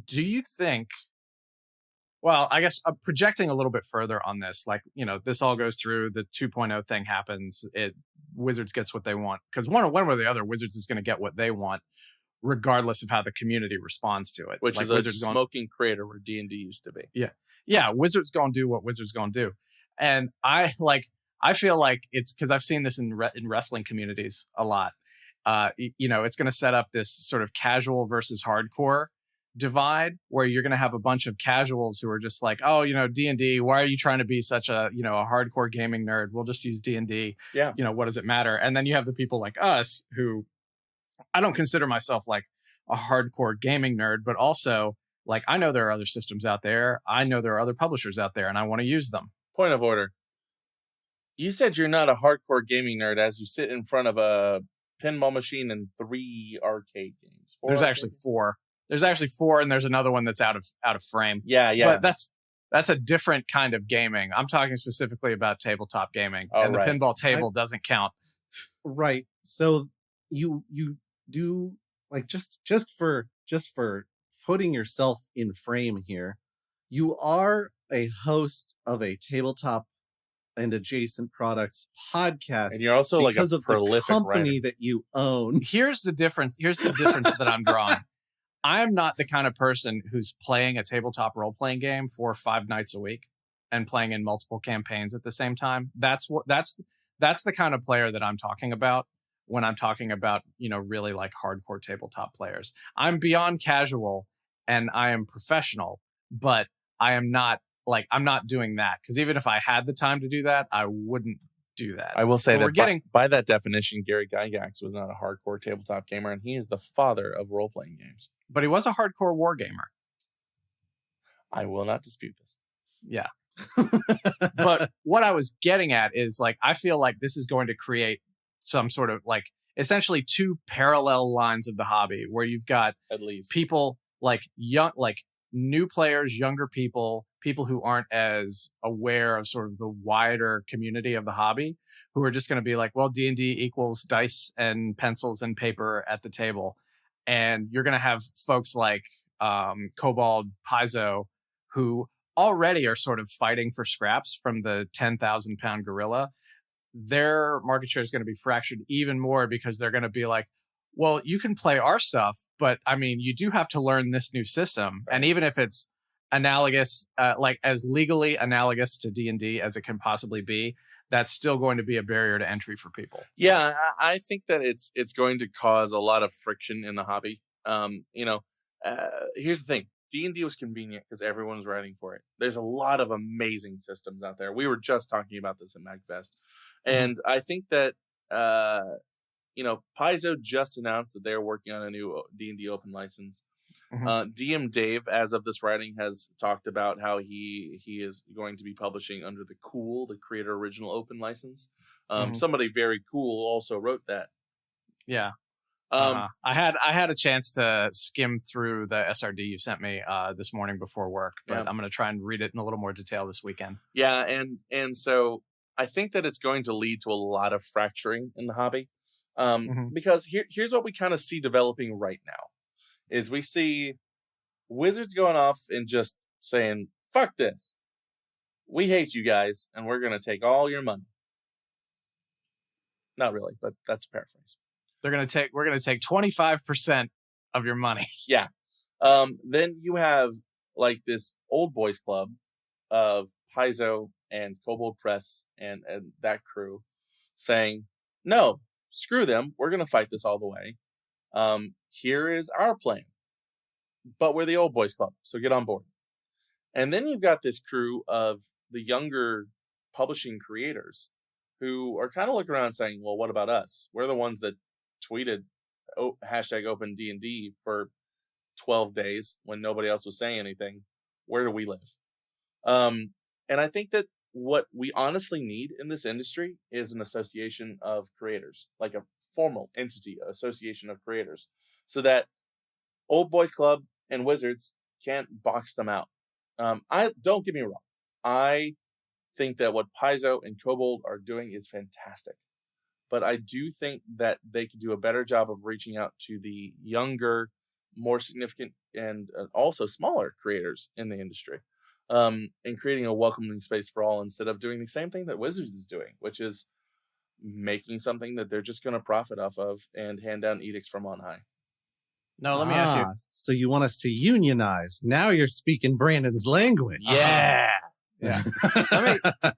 Do you think, well, I guess I'm projecting a little bit further on this, this all goes through, the 2.0 thing happens, Wizards gets what they want, because one way or the other, Wizards is going to get what they want, regardless of how the community responds to it. Which is Wizards a smoking crater where D&D used to be. Yeah. Wizards going to do what Wizards going to do. And I feel like it's because I've seen this in wrestling communities a lot. It's going to set up this sort of casual versus hardcore divide where you're going to have a bunch of casuals who are just like, oh, D&D, why are you trying to be such a hardcore gaming nerd? We'll just use D&D. Yeah. What does it matter? And then you have the people like us who, I don't consider myself like a hardcore gaming nerd, but also I know there are other systems out there. I know there are other publishers out there and I want to use them. Point of order. You said you're not a hardcore gaming nerd as you sit in front of a pinball machine and 3 arcade games. There's actually 4. There's actually 4, and there's another one that's out of frame. Yeah. But that's a different kind of gaming. I'm talking specifically about tabletop gaming, and the pinball table doesn't count. Right. So you do like just for putting yourself in frame here, you are a host of a tabletop and adjacent products podcast, and you're also like a prolific the company writer. that you own. Here's the difference that I'm drawing. I am not the kind of person who's playing a tabletop role-playing game 4 or 5 nights a week and playing in multiple campaigns at the same time. That's the kind of player that I'm talking about when I'm talking about, really like hardcore tabletop players. I'm beyond casual and I am professional, but I'm not doing that, because even if I had the time to do that, I wouldn't do that. I will say that by that definition, Gary Gygax was not a hardcore tabletop gamer, and he is the father of role-playing games. But he was a hardcore war gamer. I will not dispute this. Yeah. But what I was getting at is, like, I feel like this is going to create some sort of, like, essentially 2 parallel lines of the hobby, where you've got at least people like new players, younger people who aren't as aware of sort of the wider community of the hobby, who are just going to be like, well, D&D equals dice and pencils and paper at the table. And you're going to have folks like Kobold, Paizo, who already are sort of fighting for scraps from the 10,000 pound gorilla. Their market share is going to be fractured even more, because they're going to be like, well, you can play our stuff, but I mean, you do have to learn this new system. And even if it's analogous, like as legally analogous to D&D as it can possibly be, that's still going to be a barrier to entry for people. Yeah, I think that it's going to cause a lot of friction in the hobby. Here's the thing. D&D was convenient because everyone was writing for it. There's a lot of amazing systems out there. We were just talking about this at MagFest. And I think that, Paizo just announced that they're working on a new D&D open license. DM Dave, as of this writing, has talked about how he is going to be publishing under the Creator Original Open license. Somebody very cool also wrote that. Yeah. I had a chance to skim through the SRD you sent me this morning before work, but I'm going to try and read it in a little more detail this weekend. Yeah, and so I think that it's going to lead to a lot of fracturing in the hobby, because here's what we kind of see developing right now. Is we see Wizards going off and just saying, fuck this. We hate you guys, and we're going to take all your money. Not really, but that's a paraphrase. We're going to take 25% of your money. Yeah. Then you have like this old boys club of Paizo and Kobold Press and that crew saying, no, screw them. We're going to fight this all the way. Here is our plan, but we're the old boys club, so get on board. And then you've got this crew of the younger publishing creators who are kind of looking around saying, well, what about us? We're the ones that tweeted #OpenD&D for 12 days when nobody else was saying anything. Where do we live? And I think that what we honestly need in this industry is an association of creators, like a formal entity, association of creators, so that Old Boys Club and Wizards can't box them out. I don't get me wrong. I think that what Paizo and Kobold are doing is fantastic, but I do think that they could do a better job of reaching out to the younger, more significant, and also smaller creators in the industry, and creating a welcoming space for all, instead of doing the same thing that Wizards is doing, which is making something that they're just going to profit off of and hand down edicts from on high. No, let me ask you. So you want us to unionize? Now you're speaking Brandon's language. Yeah. Yeah.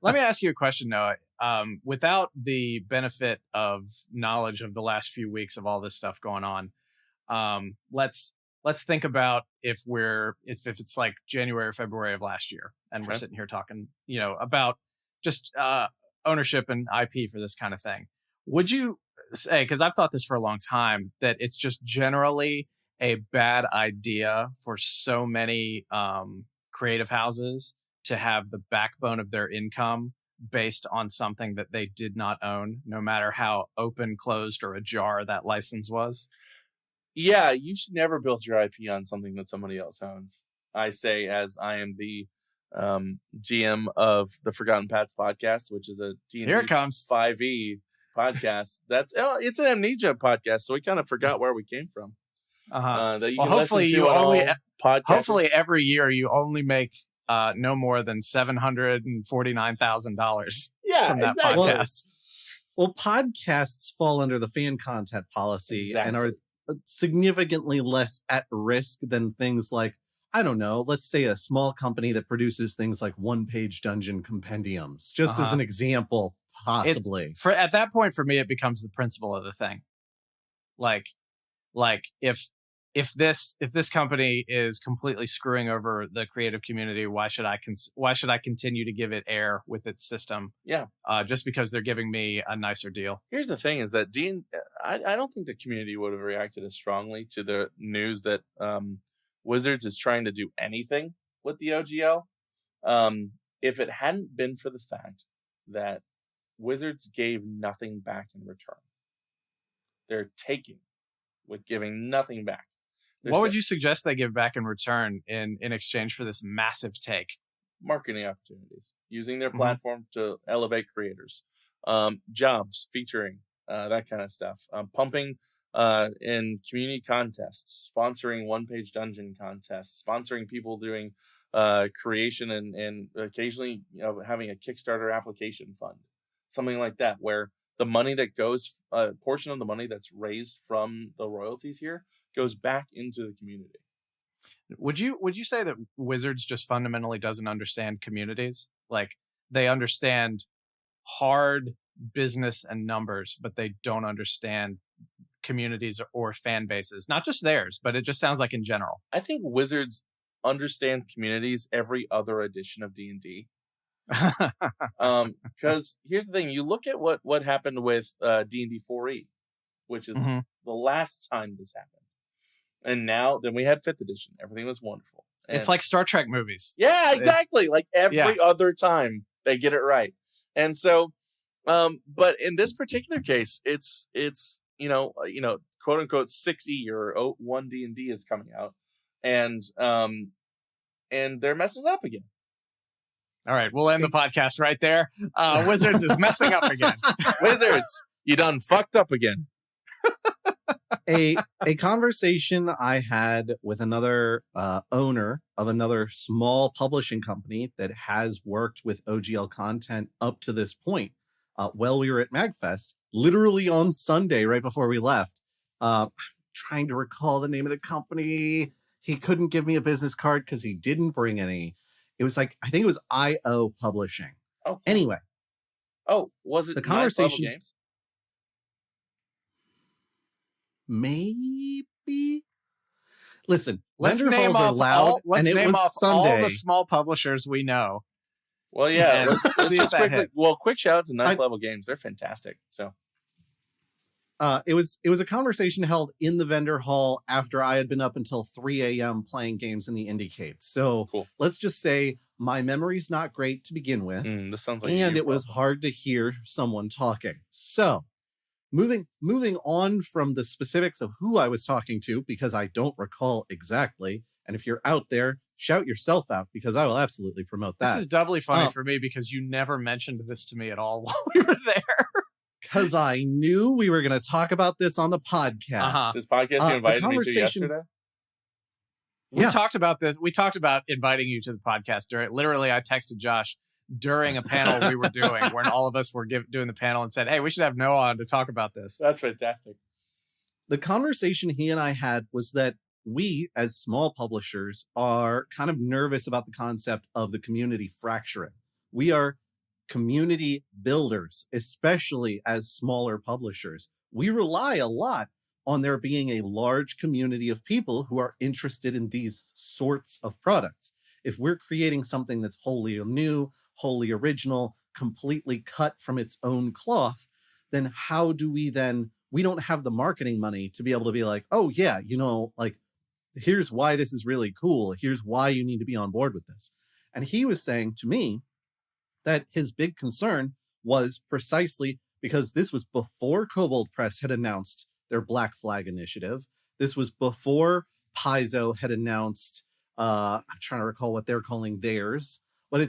let me ask you a question, Noah. Without the benefit of knowledge of the last few weeks of all this stuff going on, let's think about if it's like January or February of last year, and we're sitting here talking, about just ownership and IP for this kind of thing. Would you say, because I've thought this for a long time, that it's just generally a bad idea for so many creative houses to have the backbone of their income based on something that they did not own, no matter how open, closed, or ajar that license was? Yeah, you should never build your IP on something that somebody else owns. I say, as I am the GM of the Forgotten Pats podcast, which is a D&D Here it comes. 5e podcast. It's an amnesia podcast, so we kind of forgot where we came from. That you can hopefully listen to you on only all podcasters. hopefully every year you only make no more than $749,000 from that podcast. Well, podcasts fall under the fan content policy and are significantly less at risk than things like, I don't know, let's say a small company that produces things like one-page dungeon compendiums, just as an example, possibly. At that point, for me, it becomes the principle of the thing. Like if this company is completely screwing over the creative community, why should I continue to give it air with its system? Yeah. Just because they're giving me a nicer deal. Here's the thing: is that I don't think the community would have reacted as strongly to the news that Wizards is trying to do anything with the OGL if it hadn't been for the fact that Wizards gave nothing back in return. They're taking with giving nothing back. What would you suggest they give back in return in exchange for this massive take? Marketing opportunities, using their platform to elevate creators, jobs, featuring, that kind of stuff, pumping in community contests, sponsoring one-page dungeon contests, sponsoring people doing creation and occasionally having a Kickstarter application fund, something like that, where the money that goes, a portion of the money that's raised from the royalties here goes back into the community. Would you say that Wizards just fundamentally doesn't understand communities? Like, they understand hard business and numbers, but they don't understand communities or fan bases, not just theirs, but it just sounds like in general. I think Wizards understands communities every other edition of D&D. Because here's the thing: you look at what happened with D&D 4e, which is the last time this happened, and now then we had 5th edition. Everything was wonderful. And it's like Star Trek movies. Yeah, exactly. Like every other time they get it right, and so, but in this particular case, it's quote unquote 6e or 1 D&D is coming out, and they're messing it up again. All right, we'll end the podcast right there. Wizards is messing up again. Wizards, you done fucked up again. A conversation I had with another owner of another small publishing company that has worked with OGL content up to this point. While we were at MagFest, literally on Sunday, right before we left, trying to recall the name of the company. He couldn't give me a business card because he didn't bring any. It was like, I think it was IO Publishing. Oh, anyway. Oh, was it the conversation? Games? Maybe. Listen, let's vendor name halls are off loud, and it name was off Sunday. all the small publishers we know. Well, yeah. Let's just quick shout out to Ninth Level Games. They're fantastic. So. It was a conversation held in the vendor hall after I had been up until 3 a.m. playing games in the Indiecade. So cool. Let's just say my memory's not great to begin with. This sounds like and it was hard to hear someone talking. So moving on from the specifics of who I was talking to, because I don't recall exactly. And if you're out there, shout yourself out, because I will absolutely promote that. This is doubly funny for me because you never mentioned this to me at all while we were there. Because I knew we were going to talk about this on the podcast. This podcast you invited me to yesterday? We talked about this. We talked about inviting you to the podcast. Literally, I texted Josh during a panel we were doing when all of us were doing the panel and said, hey, we should have Noah on to talk about this. That's fantastic. The conversation he and I had was that we, as small publishers, are kind of nervous about the concept of the community fracturing. We are community builders, especially as smaller publishers. We rely a lot on there being a large community of people who are interested in these sorts of products. If we're creating something that's wholly new, wholly original, completely cut from its own cloth, then how do we don't have the marketing money to be able to be like, oh yeah, like, here's why this is really cool. Here's why you need to be on board with this. And he was saying to me, that his big concern was precisely because this was before Kobold Press had announced their Black Flag initiative. This was before Paizo had announced, I'm trying to recall what they're calling theirs, but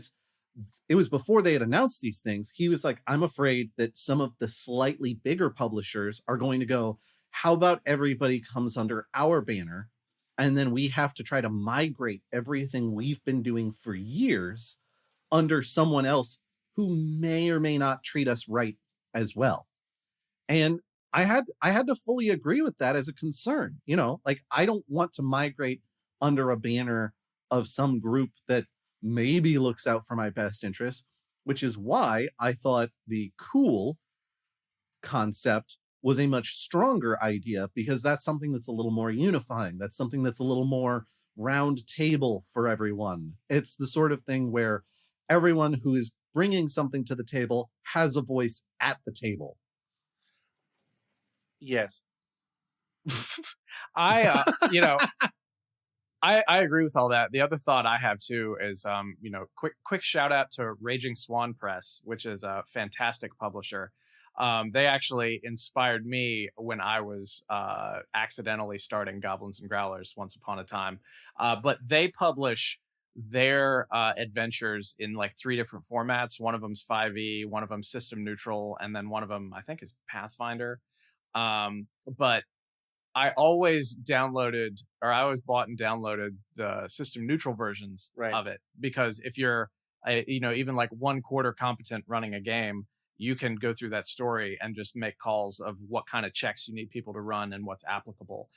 it was before they had announced these things. He was like, I'm afraid that some of the slightly bigger publishers are going to go, how about everybody comes under our banner? And then we have to try to migrate everything we've been doing for years under someone else who may or may not treat us right as well. And I had to fully agree with that as a concern. You know, like, I don't want to migrate under a banner of some group that maybe looks out for my best interest, which is why I thought the cool concept was a much stronger idea, because that's something that's a little more unifying. That's something that's a little more round table for everyone. It's the sort of thing where everyone who is bringing something to the table has a voice at the table. Yes. I agree with all that. The other thought I have too is, quick shout out to Raging Swan Press, which is a fantastic publisher. They actually inspired me when I was accidentally starting Goblins and Growlers once upon a time. But they publish their adventures in like 3 different formats. One of them's 5e, one of them system neutral, and then one of them I think is Pathfinder. But I always bought and downloaded the system neutral versions of it, because if you're even like 1/4 competent running a game, you can go through that story and just make calls of what kind of checks you need people to run and what's applicable.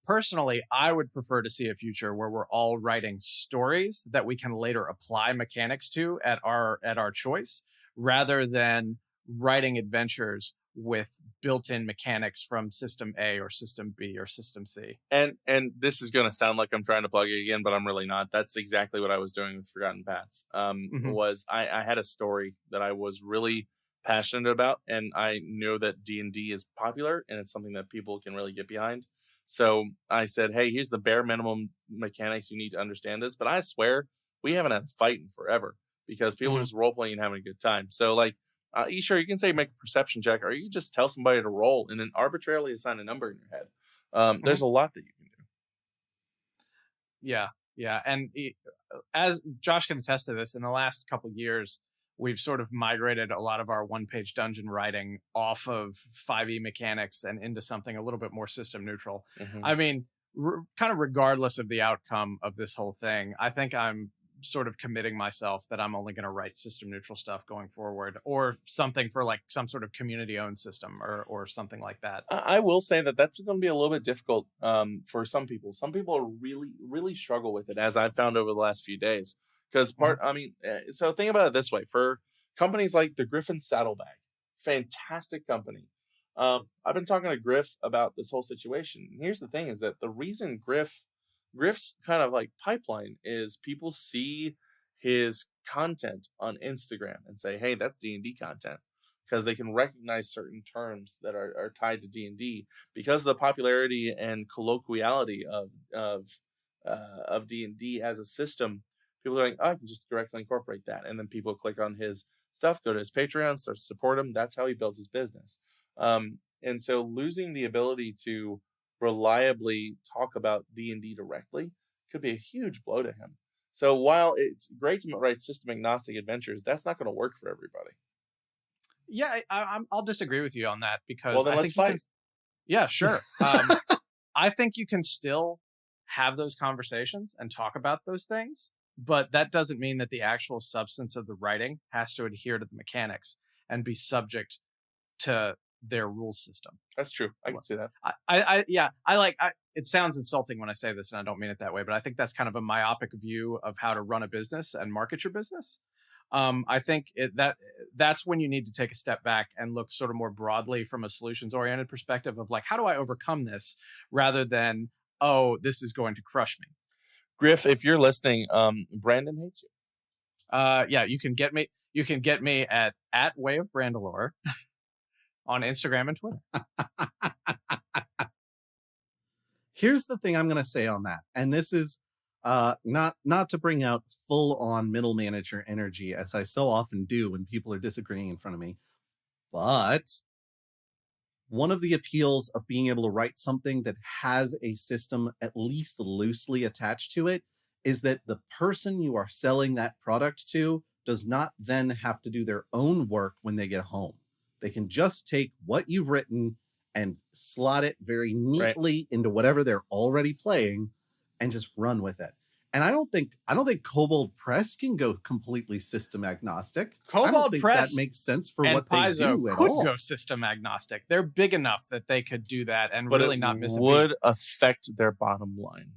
Personally, I would prefer to see a future where we're all writing stories that we can later apply mechanics to at our choice, rather than writing adventures with built-in mechanics from System A or System B or System C. And this is going to sound like I'm trying to plug it again, but I'm really not. That's exactly what I was doing with Forgotten Paths. Was I had a story that I was really passionate about, and I know that D&D is popular and it's something that people can really get behind. So I said, hey, here's the bare minimum mechanics you need to understand this. But I swear we haven't had a fight in forever, because people are just role-playing and having a good time. So like, you can say make a perception check, or you just tell somebody to roll and then arbitrarily assign a number in your head. There's a lot that you can do. Yeah. And as Josh can attest to this, in the last couple of years, we've sort of migrated a lot of our one-page dungeon writing off of 5e mechanics and into something a little bit more system neutral. I mean, kind of regardless of the outcome of this whole thing, I think I'm sort of committing myself that I'm only going to write system neutral stuff going forward, or something for like some sort of community owned system or something like that. I will say that that's going to be a little bit difficult for some people. Some people are really struggle with it, as I've found over the last few days. Because so think about it this way: for companies like the Griffin Saddlebag, fantastic company. I've been talking to Griff about this whole situation. And here's the thing: is that the reason Griff's kind of like pipeline is people see his content on Instagram and say, hey, that's D&D content, because they can recognize certain terms that are tied to D&D because of the popularity and colloquiality of D&D as a system. People are like, oh, I can just directly incorporate that. And then people click on his stuff, go to his Patreon, start to support him. That's how he builds his business. And so losing the ability to reliably talk about D&D directly could be a huge blow to him. So while it's great to write system agnostic adventures, that's not going to work for everybody. Yeah, I'll disagree with you on that, because well, then let's fight. Yeah, sure. I think you can still have those conversations and talk about those things, but that doesn't mean that the actual substance of the writing has to adhere to the mechanics and be subject to their rules system. That's true. I can see that. It sounds insulting when I say this, and I don't mean it that way, but I think that's kind of a myopic view of how to run a business and market your business. I think that's when you need to take a step back and look sort of more broadly from a solutions oriented perspective of like, how do I overcome this, rather than, oh, this is going to crush me. Griff, if you're listening, Brandon hates you. Yeah, you can get me at Way of Brandalore on Instagram and Twitter. Here's the thing I'm going to say on that. And this is not to bring out full on middle manager energy as I so often do when people are disagreeing in front of me, but one of the appeals of being able to write something that has a system at least loosely attached to it is that the person you are selling that product to does not then have to do their own work when they get home. They can just take what you've written and slot it very neatly into whatever they're already playing and just run with it. And I don't think Kobold Press can go completely system agnostic. Kobold Press that makes sense for and what they Paizo do at could all. go system agnostic. They're big enough that they could do that and But really it not miss a beat. would affect their bottom line.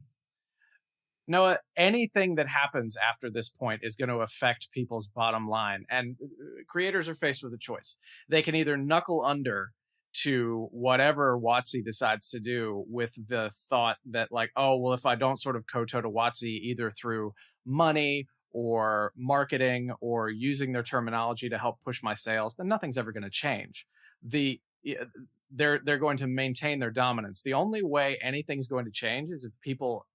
Noah, anything that happens after this point is going to affect people's bottom line. And creators are faced with a choice. They can either knuckle under to whatever WotC decides to do with the thought that, like, oh, well, if I don't sort of kowtow to WotC either through money or marketing or using their terminology to help push my sales, then nothing's ever going to change. They're going to maintain their dominance. The only way anything's going to change is if people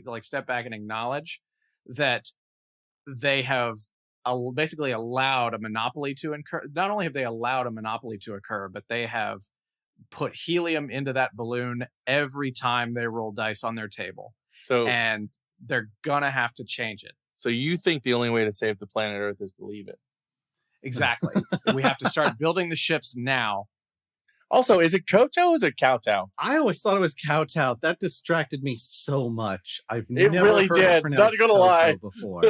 like step back and acknowledge that they have basically allowed a monopoly to occur. Not only have they allowed a monopoly to occur, but they have put helium into that balloon every time they roll dice on their table. And they're gonna have to change it. So you think the only way to save the planet Earth is to leave it? Exactly. We have to start building the ships now. Also, is it kowtow or is it kowtow? I always thought it was kowtow. That distracted me so much. It never really heard did. it pronounced Not gonna lie. before.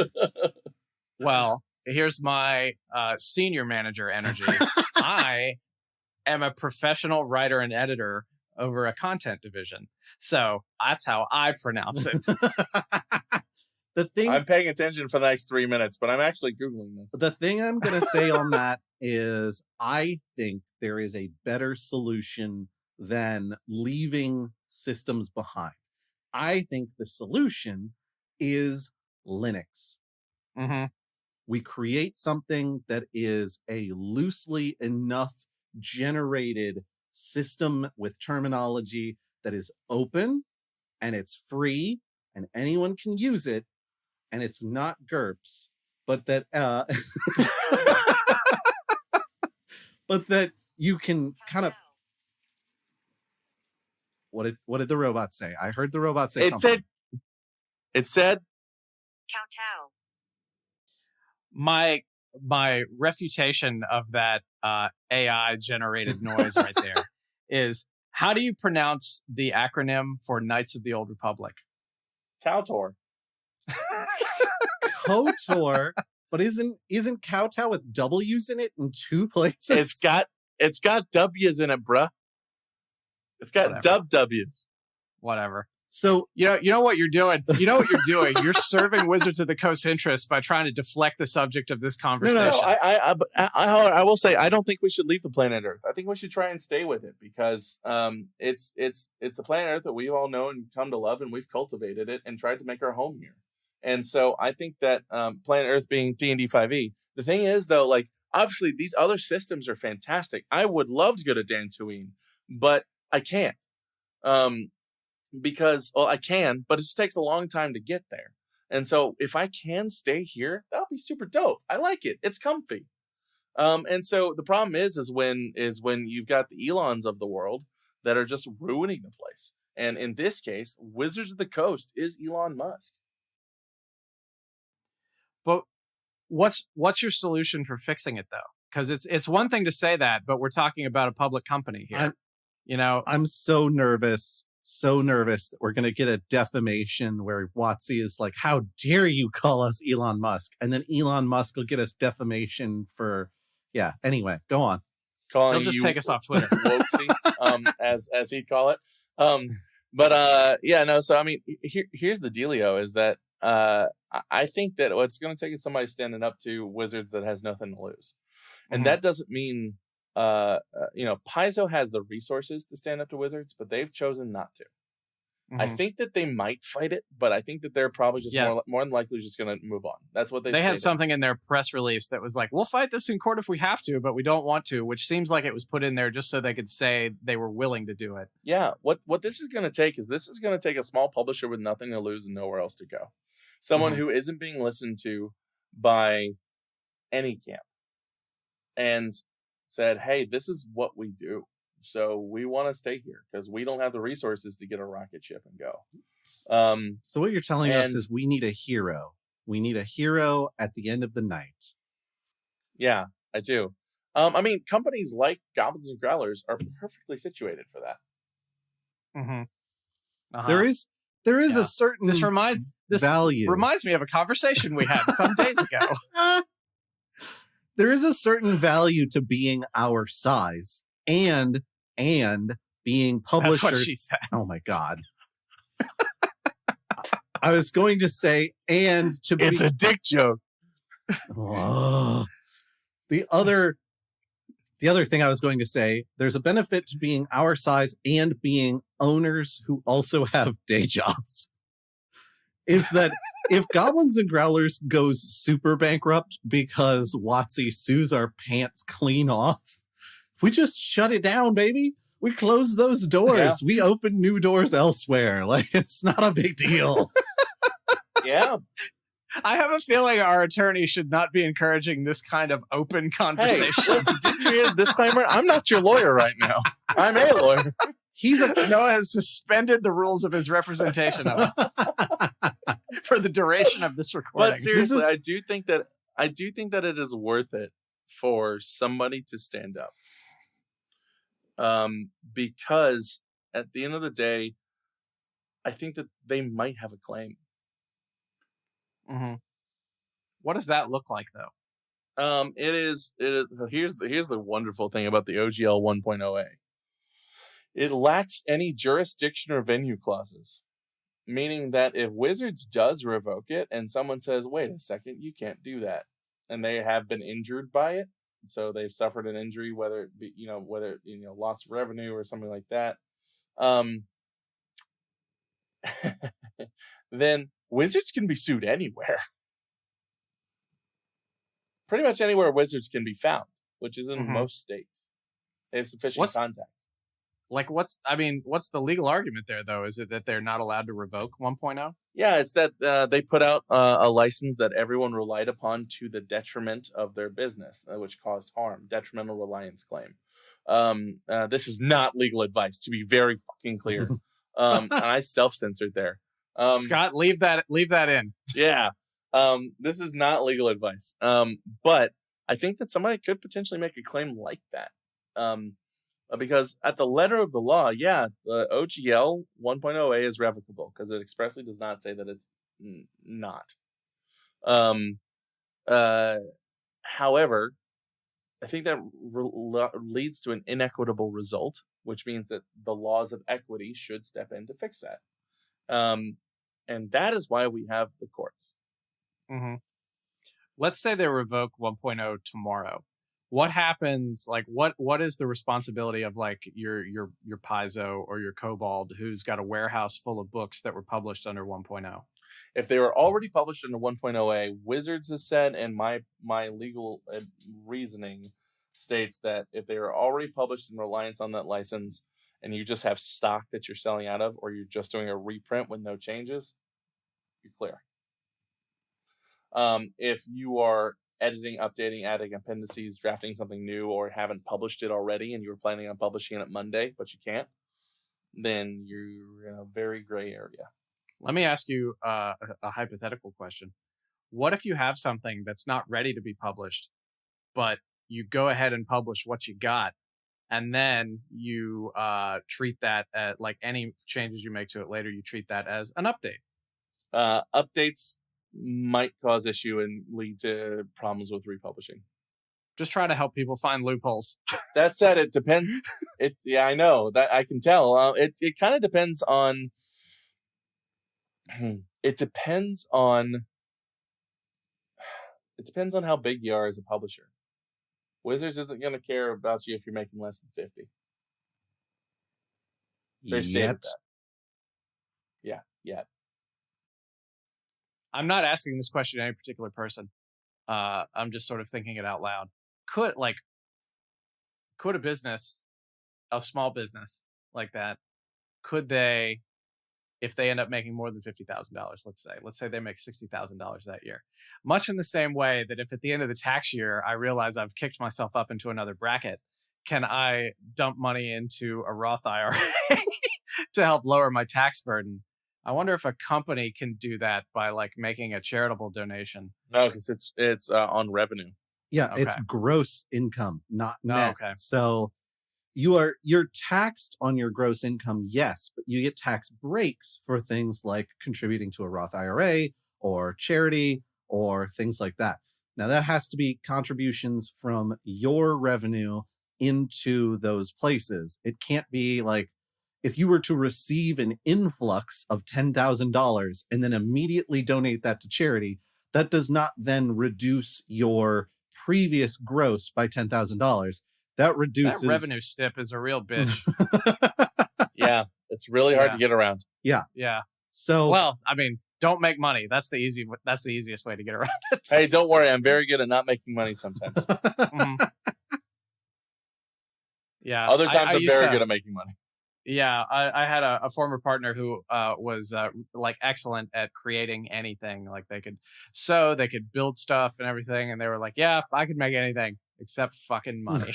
Well, here's my senior manager energy. I am a professional writer and editor over a content division. So that's how I pronounce it. I'm paying attention for the next 3 minutes, but I'm actually Googling this. The thing I'm going to say on that is I think there is a better solution than leaving systems behind. I think the solution is Linux. Mm-hmm. We create something that is a loosely enough generated system with terminology that is open and it's free and anyone can use it and it's not GURPS, but that but that you can kind of what did the robot say? I heard the robot say something. It said kowtow. My refutation of that AI generated noise right there is, how do you pronounce the acronym for Knights of the Old Republic? KOTOR. KOTOR, but isn't kowtow with W's in it in two places? It's got W's in it, bruh. It's got W's. Whatever. So you know what you're doing. You know what you're doing. You're serving Wizards of the Coast interest by trying to deflect the subject of this conversation. No. I will say I don't think we should leave the planet Earth. I think we should try and stay with it because it's the planet Earth that we all know and come to love, and we've cultivated it and tried to make our home here. And so I think that planet Earth being D&D 5e. The thing is, though, like obviously these other systems are fantastic. I would love to go to Dantooine, but I can't. Because I can, but it just takes a long time to get there. And so if I can stay here, that'll be super dope. I like it. It's comfy. And so the problem is when you've got the Elons of the world that are just ruining the place. And in this case, Wizards of the Coast is Elon Musk. But what's your solution for fixing it though? Because it's one thing to say that, but we're talking about a public company here. I'm so nervous that we're going to get a defamation where WotC is like, how dare you call us Elon Musk? And then Elon Musk will get us defamation for, anyway, go on. He'll just take us off Twitter. as he'd call it. So I mean, here's the dealio is that I think that what's going to take is somebody standing up to Wizards that has nothing to lose. And that doesn't mean Paizo has the resources to stand up to Wizards, but they've chosen not to. I think that they might fight it, but I think that they're probably just more than likely just going to move on. That's what they had something in their press release that was like, we'll fight this in court if we have to, but we don't want to, which seems like it was put in there just so they could say they were willing to do it. Yeah. What this is going to take is a small publisher with nothing to lose and nowhere else to go. someone who isn't being listened to by any camp, and said, hey, this is what we do. So we want to stay here because we don't have the resources to get a rocket ship and go. So what you're telling us is we need a hero. We need a hero at the end of the night. Yeah, I do. I mean, companies like Goblins and Growlers are perfectly situated for that. There is a certain this value. Reminds me of a conversation we had some days ago. There is a certain value to being our size and being publishers. That's what she said. Oh my God. I was going to say, and to be. It's a dick joke. The other thing I was going to say, there's a benefit to being our size and being owners who also have day jobs. Is that if Goblins and Growlers goes super bankrupt because WotC sues our pants clean off, we just shut it down, baby. We close those doors. Yeah. We open new doors elsewhere. Like, it's not a big deal. Yeah. I have a feeling our attorney should not be encouraging this kind of open conversation. Hey, listen, did you hear a disclaimer? I'm not your lawyer right now. I'm a lawyer. Noah has suspended the rules of his representation of us for the duration of this recording. But seriously, I do think that it is worth it for somebody to stand up. Because at the end of the day, I think that they might have a claim. What does that look like, though? It is. Here's the wonderful thing about the OGL 1.0a. It lacks any jurisdiction or venue clauses, meaning that if Wizards does revoke it and someone says, "Wait a second, you can't do that," and they have been injured by it, so they've suffered an injury, whether it be loss of revenue or something like that, then Wizards can be sued anywhere. Pretty much anywhere Wizards can be found, which is in most states. They have sufficient contacts. Like, what's the legal argument there, though? Is it that they're not allowed to revoke 1.0? Yeah, it's that they put out a license that everyone relied upon to the detriment of their business, which caused harm. Detrimental reliance claim. This is not legal advice, to be very fucking clear. And I self-censored there. Scott, leave that in. Yeah. This is not legal advice. But I think that somebody could potentially make a claim like that. Because at the letter of the law, the OGL 1.0a is revocable because it expressly does not say that it's not. However, I think that leads to an inequitable result, which means that the laws of equity should step in to fix that. And that is why we have the courts. Let's say they revoke 1.0 tomorrow. What happens? Like, what is the responsibility of like your Paizo or your Kobold who's got a warehouse full of books that were published under 1.0? If they were already published under 1.0a, Wizards has said, and my legal reasoning states that if they are already published in reliance on that license, and you just have stock that you're selling out of, or you're just doing a reprint with no changes, you're clear. If you are editing, updating, adding appendices, drafting something new, or haven't published it already and you were planning on publishing it Monday, but you can't, then you're in a very gray area. Let me ask you a hypothetical question. What if you have something that's not ready to be published, but you go ahead and publish what you got, and then you treat that like any changes you make to it later, you treat that as an update? Updates might cause issue and lead to problems with republishing. Just try to help people find loopholes. That said, it depends. I know that I can tell. It kind of depends on. It depends on how big you are as a publisher. Wizards isn't going to care about you if you're making less than 50. They've stated that. Yeah. I'm not asking this question to any particular person. I'm just sort of thinking it out loud. Could a business, a small business like that, could they if they end up making more than $50,000, let's say they make $60,000 that year. Much in the same way that if at the end of the tax year I realize I've kicked myself up into another bracket, can I dump money into a Roth IRA to help lower my tax burden? I wonder if a company can do that by like making a charitable donation. No, because it's on revenue. Yeah, Okay. it's gross income, not net. Okay. So you're taxed on your gross income, yes, but you get tax breaks for things like contributing to a Roth IRA or charity or things like that. Now that has to be contributions from your revenue into those places. It can't be like if you were to receive an influx of $10,000 and then immediately donate that to charity, that does not then reduce your previous gross by $10,000. That reduces that revenue stip is a real bitch. Yeah, it's really hard to get around. Yeah. So Well, I mean, don't make money. That's the easiest way to get around it. Hey, don't worry. I'm very good at not making money sometimes. Mhm. Yeah. Other times I'm used very to- good at making money. Yeah, I had a former partner who was like excellent at creating anything. Like they could sew, they could build stuff and everything, and they were like, "Yeah, I could make anything except fucking money."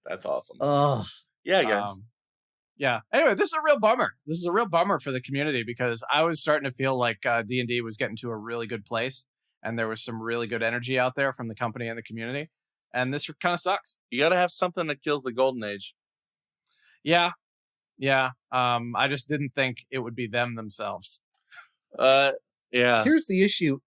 That's awesome. oh, Yeah, guys. Yeah. Anyway, this is a real bummer. This is a real bummer for the community because I was starting to feel like D&D was getting to a really good place, and there was some really good energy out there from the company and the community. And this kind of sucks. You got to have something that kills the golden age. Yeah. I just didn't think it would be them themselves. Yeah. here's the issue: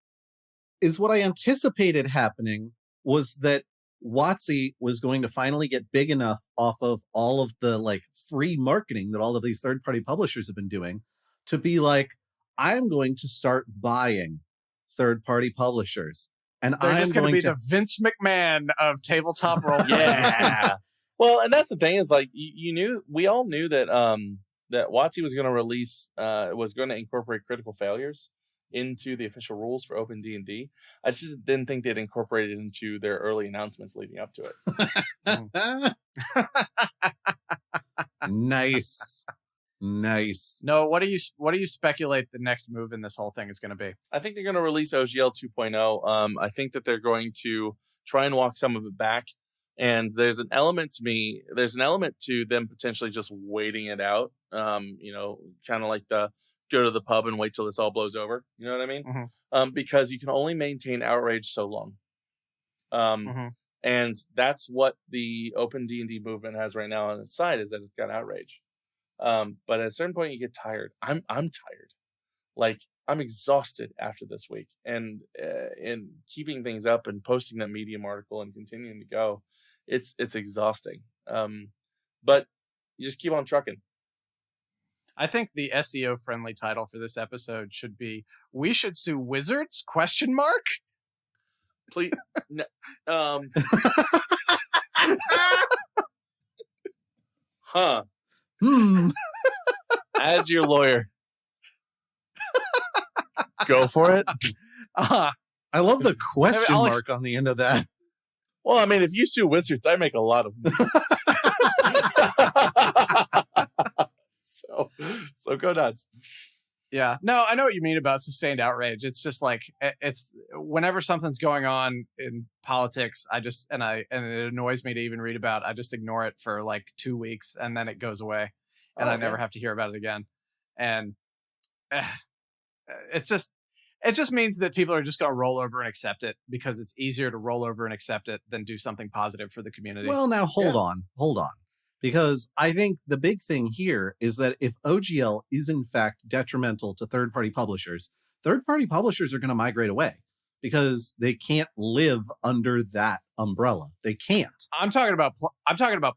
is what I anticipated happening was that WotC was going to finally get big enough off of all of the like free marketing that all of these third-party publishers have been doing to be like, I'm going to start buying third-party publishers. And They're I'm just going to going be to the Vince McMahon of tabletop role. Yeah. Well, and that's the thing is like we all knew that that WotC was going to release was going to incorporate critical failures into the official rules for Open D&D. I just didn't think they'd incorporate it into their early announcements leading up to it. Nice. No, what do you speculate the next move in this whole thing is going to be? I think they're going to release OGL 2.0. I think that they're going to try and walk some of it back. And there's an element to them potentially just waiting it out. Kind of like the go to the pub and wait till this all blows over. You know what I mean? Mm-hmm. Because you can only maintain outrage so long. Mm-hmm. And that's what the Open D&D movement has right now on its side, is that it's got outrage. But at a certain point you get tired. I'm tired. Like I'm exhausted after this week and keeping things up and posting that Medium article and continuing to go. It's exhausting. But you just keep on trucking. I think the SEO friendly title for this episode should be "We Should Sue Wizards?" ? Please. No, huh. As your lawyer. Go for it. I love the question I'll mark on the end of that. Well, I mean, if you sue Wizards, I make a lot of money. So go nuts. Yeah, no, I know what you mean about sustained outrage. It's just like it's whenever something's going on in politics, and it annoys me to even read about. I just ignore it for like 2 weeks and then it goes away, and I never have to hear about it again. And it just means that people are just going to roll over and accept it because it's easier to roll over and accept it than do something positive for the community. Well, now hold on. Because I think the big thing here is that if OGL is in fact detrimental to third-party publishers are going to migrate away because they can't live under that umbrella. They can't. I'm talking about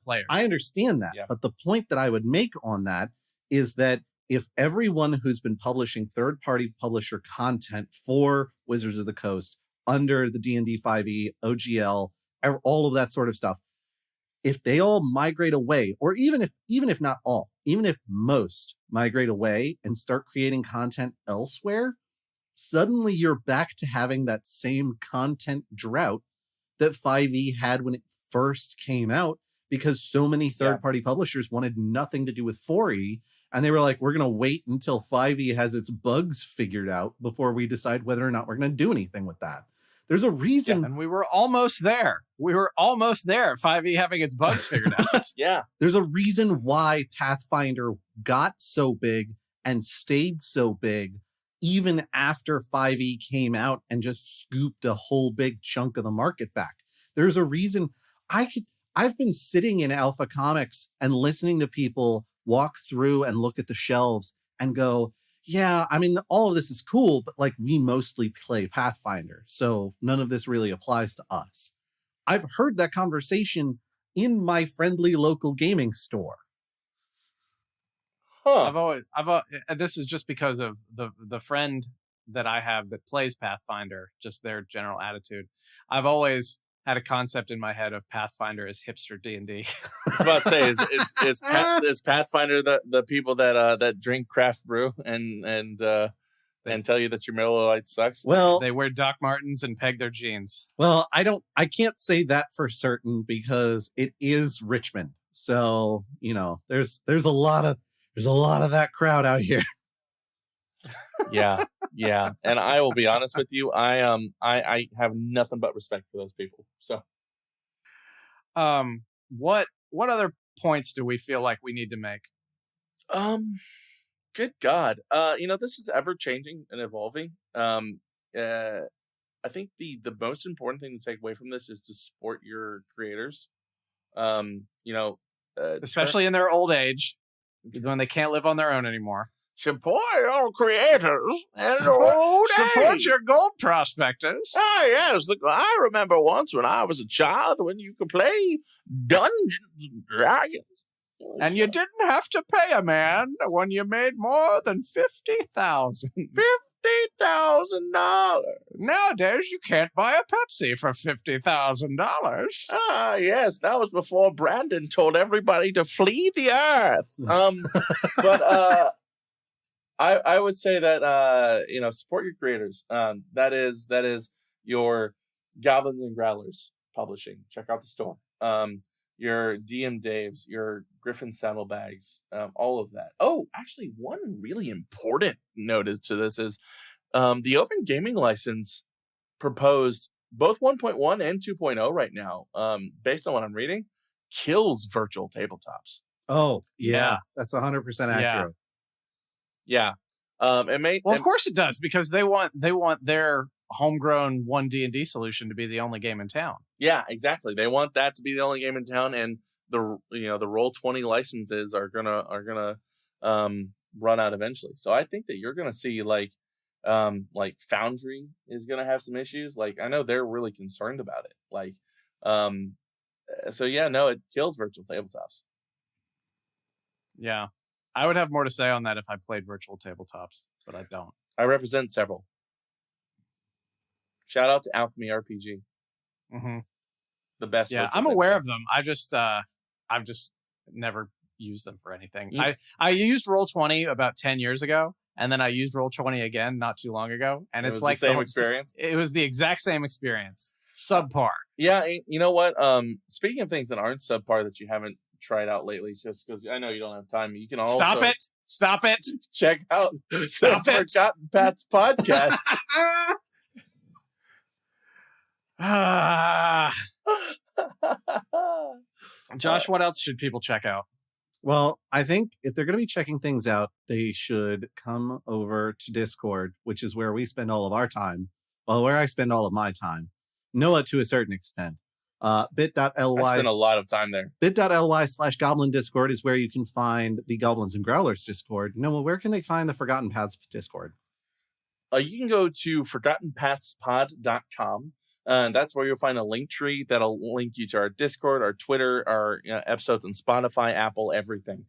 players. I understand that. Yeah. But the point that I would make on that is that if everyone who's been publishing third-party publisher content for Wizards of the Coast under the D&D 5e, OGL, all of that sort of stuff, if they all migrate away, or even if not all, even if most migrate away and start creating content elsewhere, suddenly you're back to having that same content drought that 5e had when it first came out, because so many third-party publishers wanted nothing to do with 4E, and they were like, we're going to wait until 5E has its bugs figured out before we decide whether or not we're going to do anything with that. There's a reason. Yeah, and we were almost there. We were almost there. 5E having its bugs figured out. Yeah. There's a reason why Pathfinder got so big and stayed so big even after 5E came out and just scooped a whole big chunk of the market back. There's a reason. I've been sitting in Alpha Comics and listening to people walk through and look at the shelves and go, yeah, I mean, all of this is cool, but like we mostly play Pathfinder, so none of this really applies to us. I've heard that conversation in my friendly local gaming store. Huh. This is just because of the friend that I have that plays Pathfinder, just their general attitude. I've always had a concept in my head of Pathfinder as hipster D&D. I was about to say, is Pathfinder the people that drink craft brew and tell you that your Miller Lite sucks? Well, they wear Doc Martens and peg their jeans. Well, I can't say that for certain because it is Richmond. So, there's a lot of that crowd out here. Yeah. And I will be honest with you, I have nothing but respect for those people. So, what other points do we feel like we need to make? Good God. This is ever changing and evolving. I think the most important thing to take away from this is to support your creators. Especially in their old age, when they can't live on their own anymore. Support your creators and support your gold prospectors. Ah, yes. I remember once when I was a child when you could play Dungeons and Dragons. And you didn't have to pay a man when you made more than $50,000. $50,000. Nowadays, you can't buy a Pepsi for $50,000. Ah, yes, that was before Brandon told everybody to flee the earth. But I would say that support your creators. That is your Goblins and Growlers publishing. Check out the store. Your DM Daves, your Griffin Saddlebags, all of that. Oh, actually, one really important note to this is the Open Gaming License proposed both 1.1 and 2.0 right now, based on what I'm reading, kills virtual tabletops. Oh, yeah. That's 100% accurate. Yeah. Of course it does, because they want their homegrown 1D&D solution to be the only game in town. Yeah, exactly. They want that to be the only game in town, and the Roll20 licenses are gonna run out eventually. So I think that you're gonna see like Foundry is gonna have some issues. Like I know they're really concerned about it. Like, so yeah, no, it kills virtual tabletops. Yeah, I would have more to say on that if I played virtual tabletops, but I don't. I represent several. Shout out to Alchemy RPG. Mm-hmm. The best. Yeah, I'm aware of them. I've just never used them for anything. I used Roll20 about 10 years ago, and then I used Roll20 again not too long ago, and it's like the same experience. It was the exact same experience. Subpar. Yeah, you know what? Speaking of things that aren't subpar that you haven't tried out lately, just because I know you don't have time, you can also Stop it. Check out Stop it. Forgotten Pat's podcast. Josh, what else should people check out? Well, I think if they're going to be checking things out, they should come over to Discord, which is where we spend all of our time. Well, where I spend all of my time. Noah, to a certain extent. Bit.ly. I spend a lot of time there. Bit.ly/Goblin Discord is where you can find the Goblins and Growlers Discord. Noah, where can they find the Forgotten Paths Discord? You can go to ForgottenPathsPod.com. That's where you'll find a link tree that'll link you to our Discord, our Twitter, our episodes on Spotify, Apple, everything.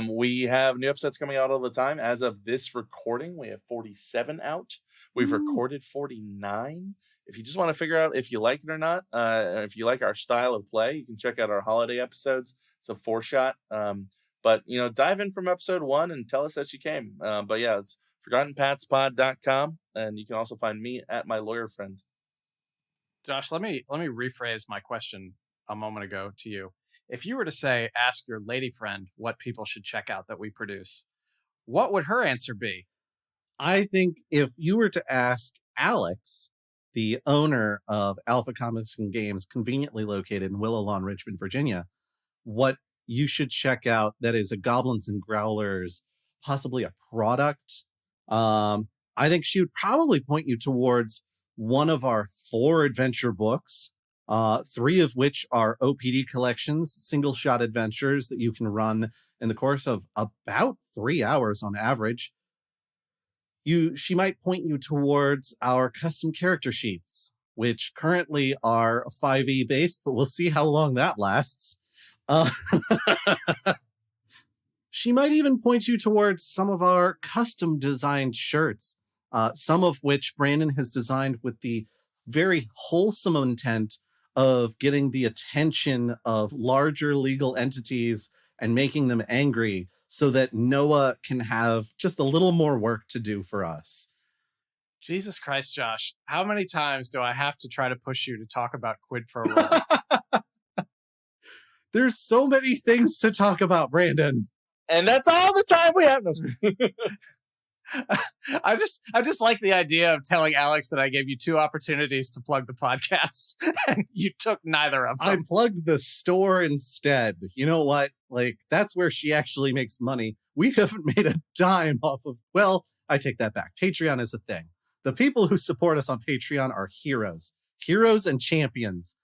We have new episodes coming out all the time. As of this recording, we have 47 out. We've recorded 49. If you just want to figure out if you like it or not, if you like our style of play, you can check out our holiday episodes. It's a 4-shot. But dive in from episode 1 and tell us that you came. But yeah, it's ForgottenPathsPod.com, and you can also find me at my lawyer friend. Josh, let me rephrase my question a moment ago to you. if you were to say, ask your lady friend what people should check out that we produce, what would her answer be? I think if you were to ask Alex, the owner of Alpha Comics and Games, conveniently located in Willow Lawn, Richmond, Virginia, what you should check out that is a Goblins and Growlers, possibly a product. I think she would probably point you towards one of our 4 adventure books, 3 of which are OPD collections, single shot adventures that you can run in the course of about 3 hours on average. She might point you towards our custom character sheets, which currently are 5e based, but we'll see how long that lasts. She might even point you towards some of our custom designed shirts, some of which Brandon has designed with the very wholesome intent of getting the attention of larger legal entities and making them angry so that Noah can have just a little more work to do for us. Jesus Christ, Josh, how many times do I have to try to push you to talk about Quid Pro Roll? There's so many things to talk about, Brandon. And that's all the time we have. I just like the idea of telling Alex that I gave you 2 opportunities to plug the podcast and you took neither of them. I plugged the store instead. You know what? Like, that's where she actually makes money. We haven't made a dime off of, well, I take that back. Patreon is a thing. The people who support us on Patreon are heroes and champions,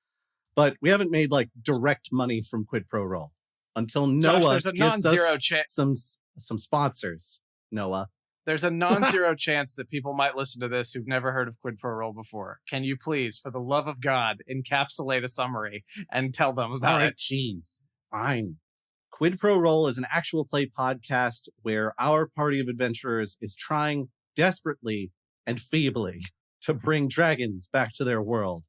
but we haven't made like direct money from Quid Pro Roll until Noah Josh, gets us some sponsors. Noah. There's a non-zero chance that people might listen to this who've never heard of Quid Pro Roll before. Can you please, for the love of God, encapsulate a summary and tell them about it? Jeez. Fine. Quid Pro Roll is an actual play podcast where our party of adventurers is trying desperately and feebly to bring dragons back to their world.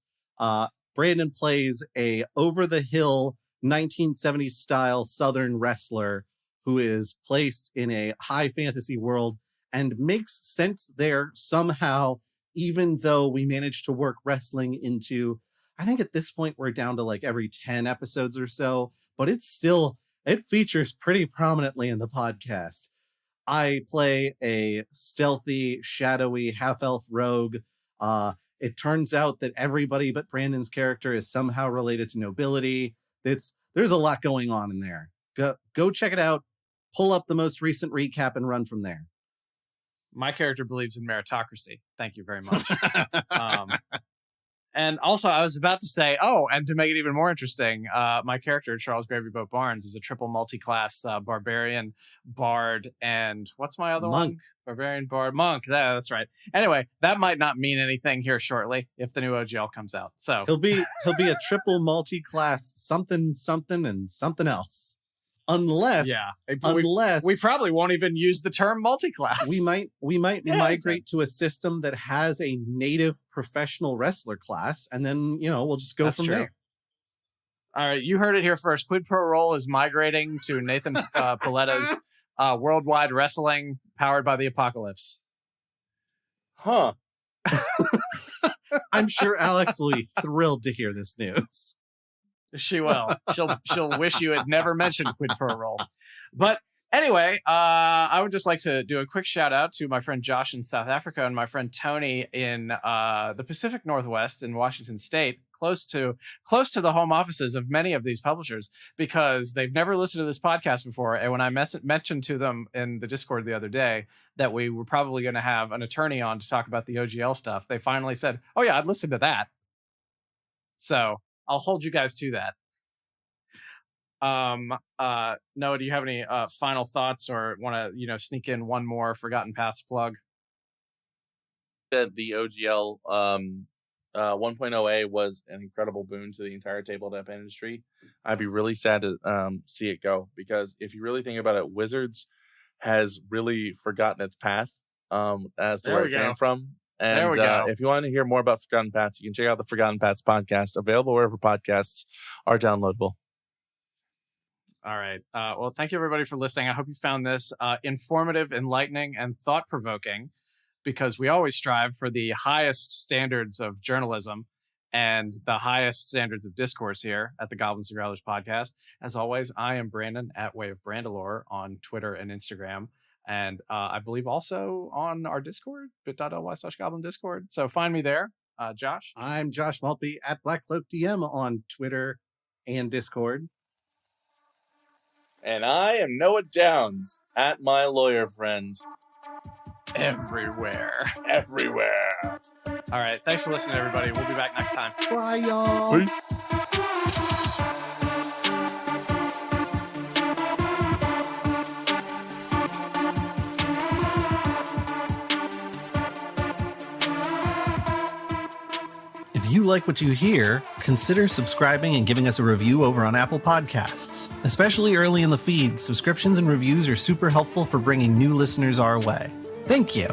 Brandon plays a over-the-hill 1970s style Southern wrestler who is placed in a high fantasy world and makes sense there somehow, even though we managed to work wrestling into, I think at this point we're down to like every 10 episodes or so, but it features pretty prominently in the podcast. I play a stealthy, shadowy, half-elf rogue. It turns out that everybody but Brandon's character is somehow related to nobility. There's a lot going on in there. Go check it out. Pull up the most recent recap and run from there. My character believes in meritocracy. Thank you very much. And also, I was about to say, and to make it even more interesting, my character, Charles Gravy Boat Barnes, is a triple multi-class barbarian, bard, and what's my other one? Barbarian, bard, monk. That's right. Anyway, that might not mean anything here shortly if the new OGL comes out. So he'll be a triple multi-class something and something else. Unless we probably won't even use the term multi-class. We might migrate to a system that has a native professional wrestler class, and then we'll just go from there. All right, you heard it here first. Quid Pro Roll is migrating to Nathan Paletta's worldwide wrestling powered by the apocalypse. Huh. I'm sure Alex will be thrilled to hear this news. She will. She'll wish you had never mentioned Quid Pro Roll. But anyway, I would just like to do a quick shout out to my friend Josh in South Africa and my friend Tony in the Pacific Northwest in Washington State, close to the home offices of many of these publishers, because they've never listened to this podcast before. And when I mentioned to them in the Discord the other day that we were probably going to have an attorney on to talk about the OGL stuff, they finally said, "Oh yeah, I'd listen to that." So I'll hold you guys to that. Noah, do you have any final thoughts or want to, sneak in one more Forgotten Paths plug? That the OGL 1.0A was an incredible boon to the entire tabletop industry. I'd be really sad to see it go, because if you really think about it, Wizards has really forgotten its path as to where it came from. And if you want to hear more about Forgotten Paths, you can check out the Forgotten Paths podcast, available wherever podcasts are downloadable. All right. Well, thank you, everybody, for listening. I hope you found this informative, enlightening, and thought-provoking, because we always strive for the highest standards of journalism. and the highest standards of discourse here at the Goblins and Growlers podcast. As always, I am Brandon at Way of Brandalore on Twitter and Instagram. And I believe also on our Discord, bit.ly/Goblin Discord. So find me there. Josh? I'm Josh Maltby at BlackCloakDM on Twitter and Discord. And I am Noah Downs at my lawyer friend. Everywhere. Everywhere. All right. Thanks for listening, everybody. We'll be back next time. Bye, y'all. Peace. If you like what you hear, consider subscribing and giving us a review over on Apple Podcasts. Especially early in the feed, subscriptions and reviews are super helpful for bringing new listeners our way. Thank you.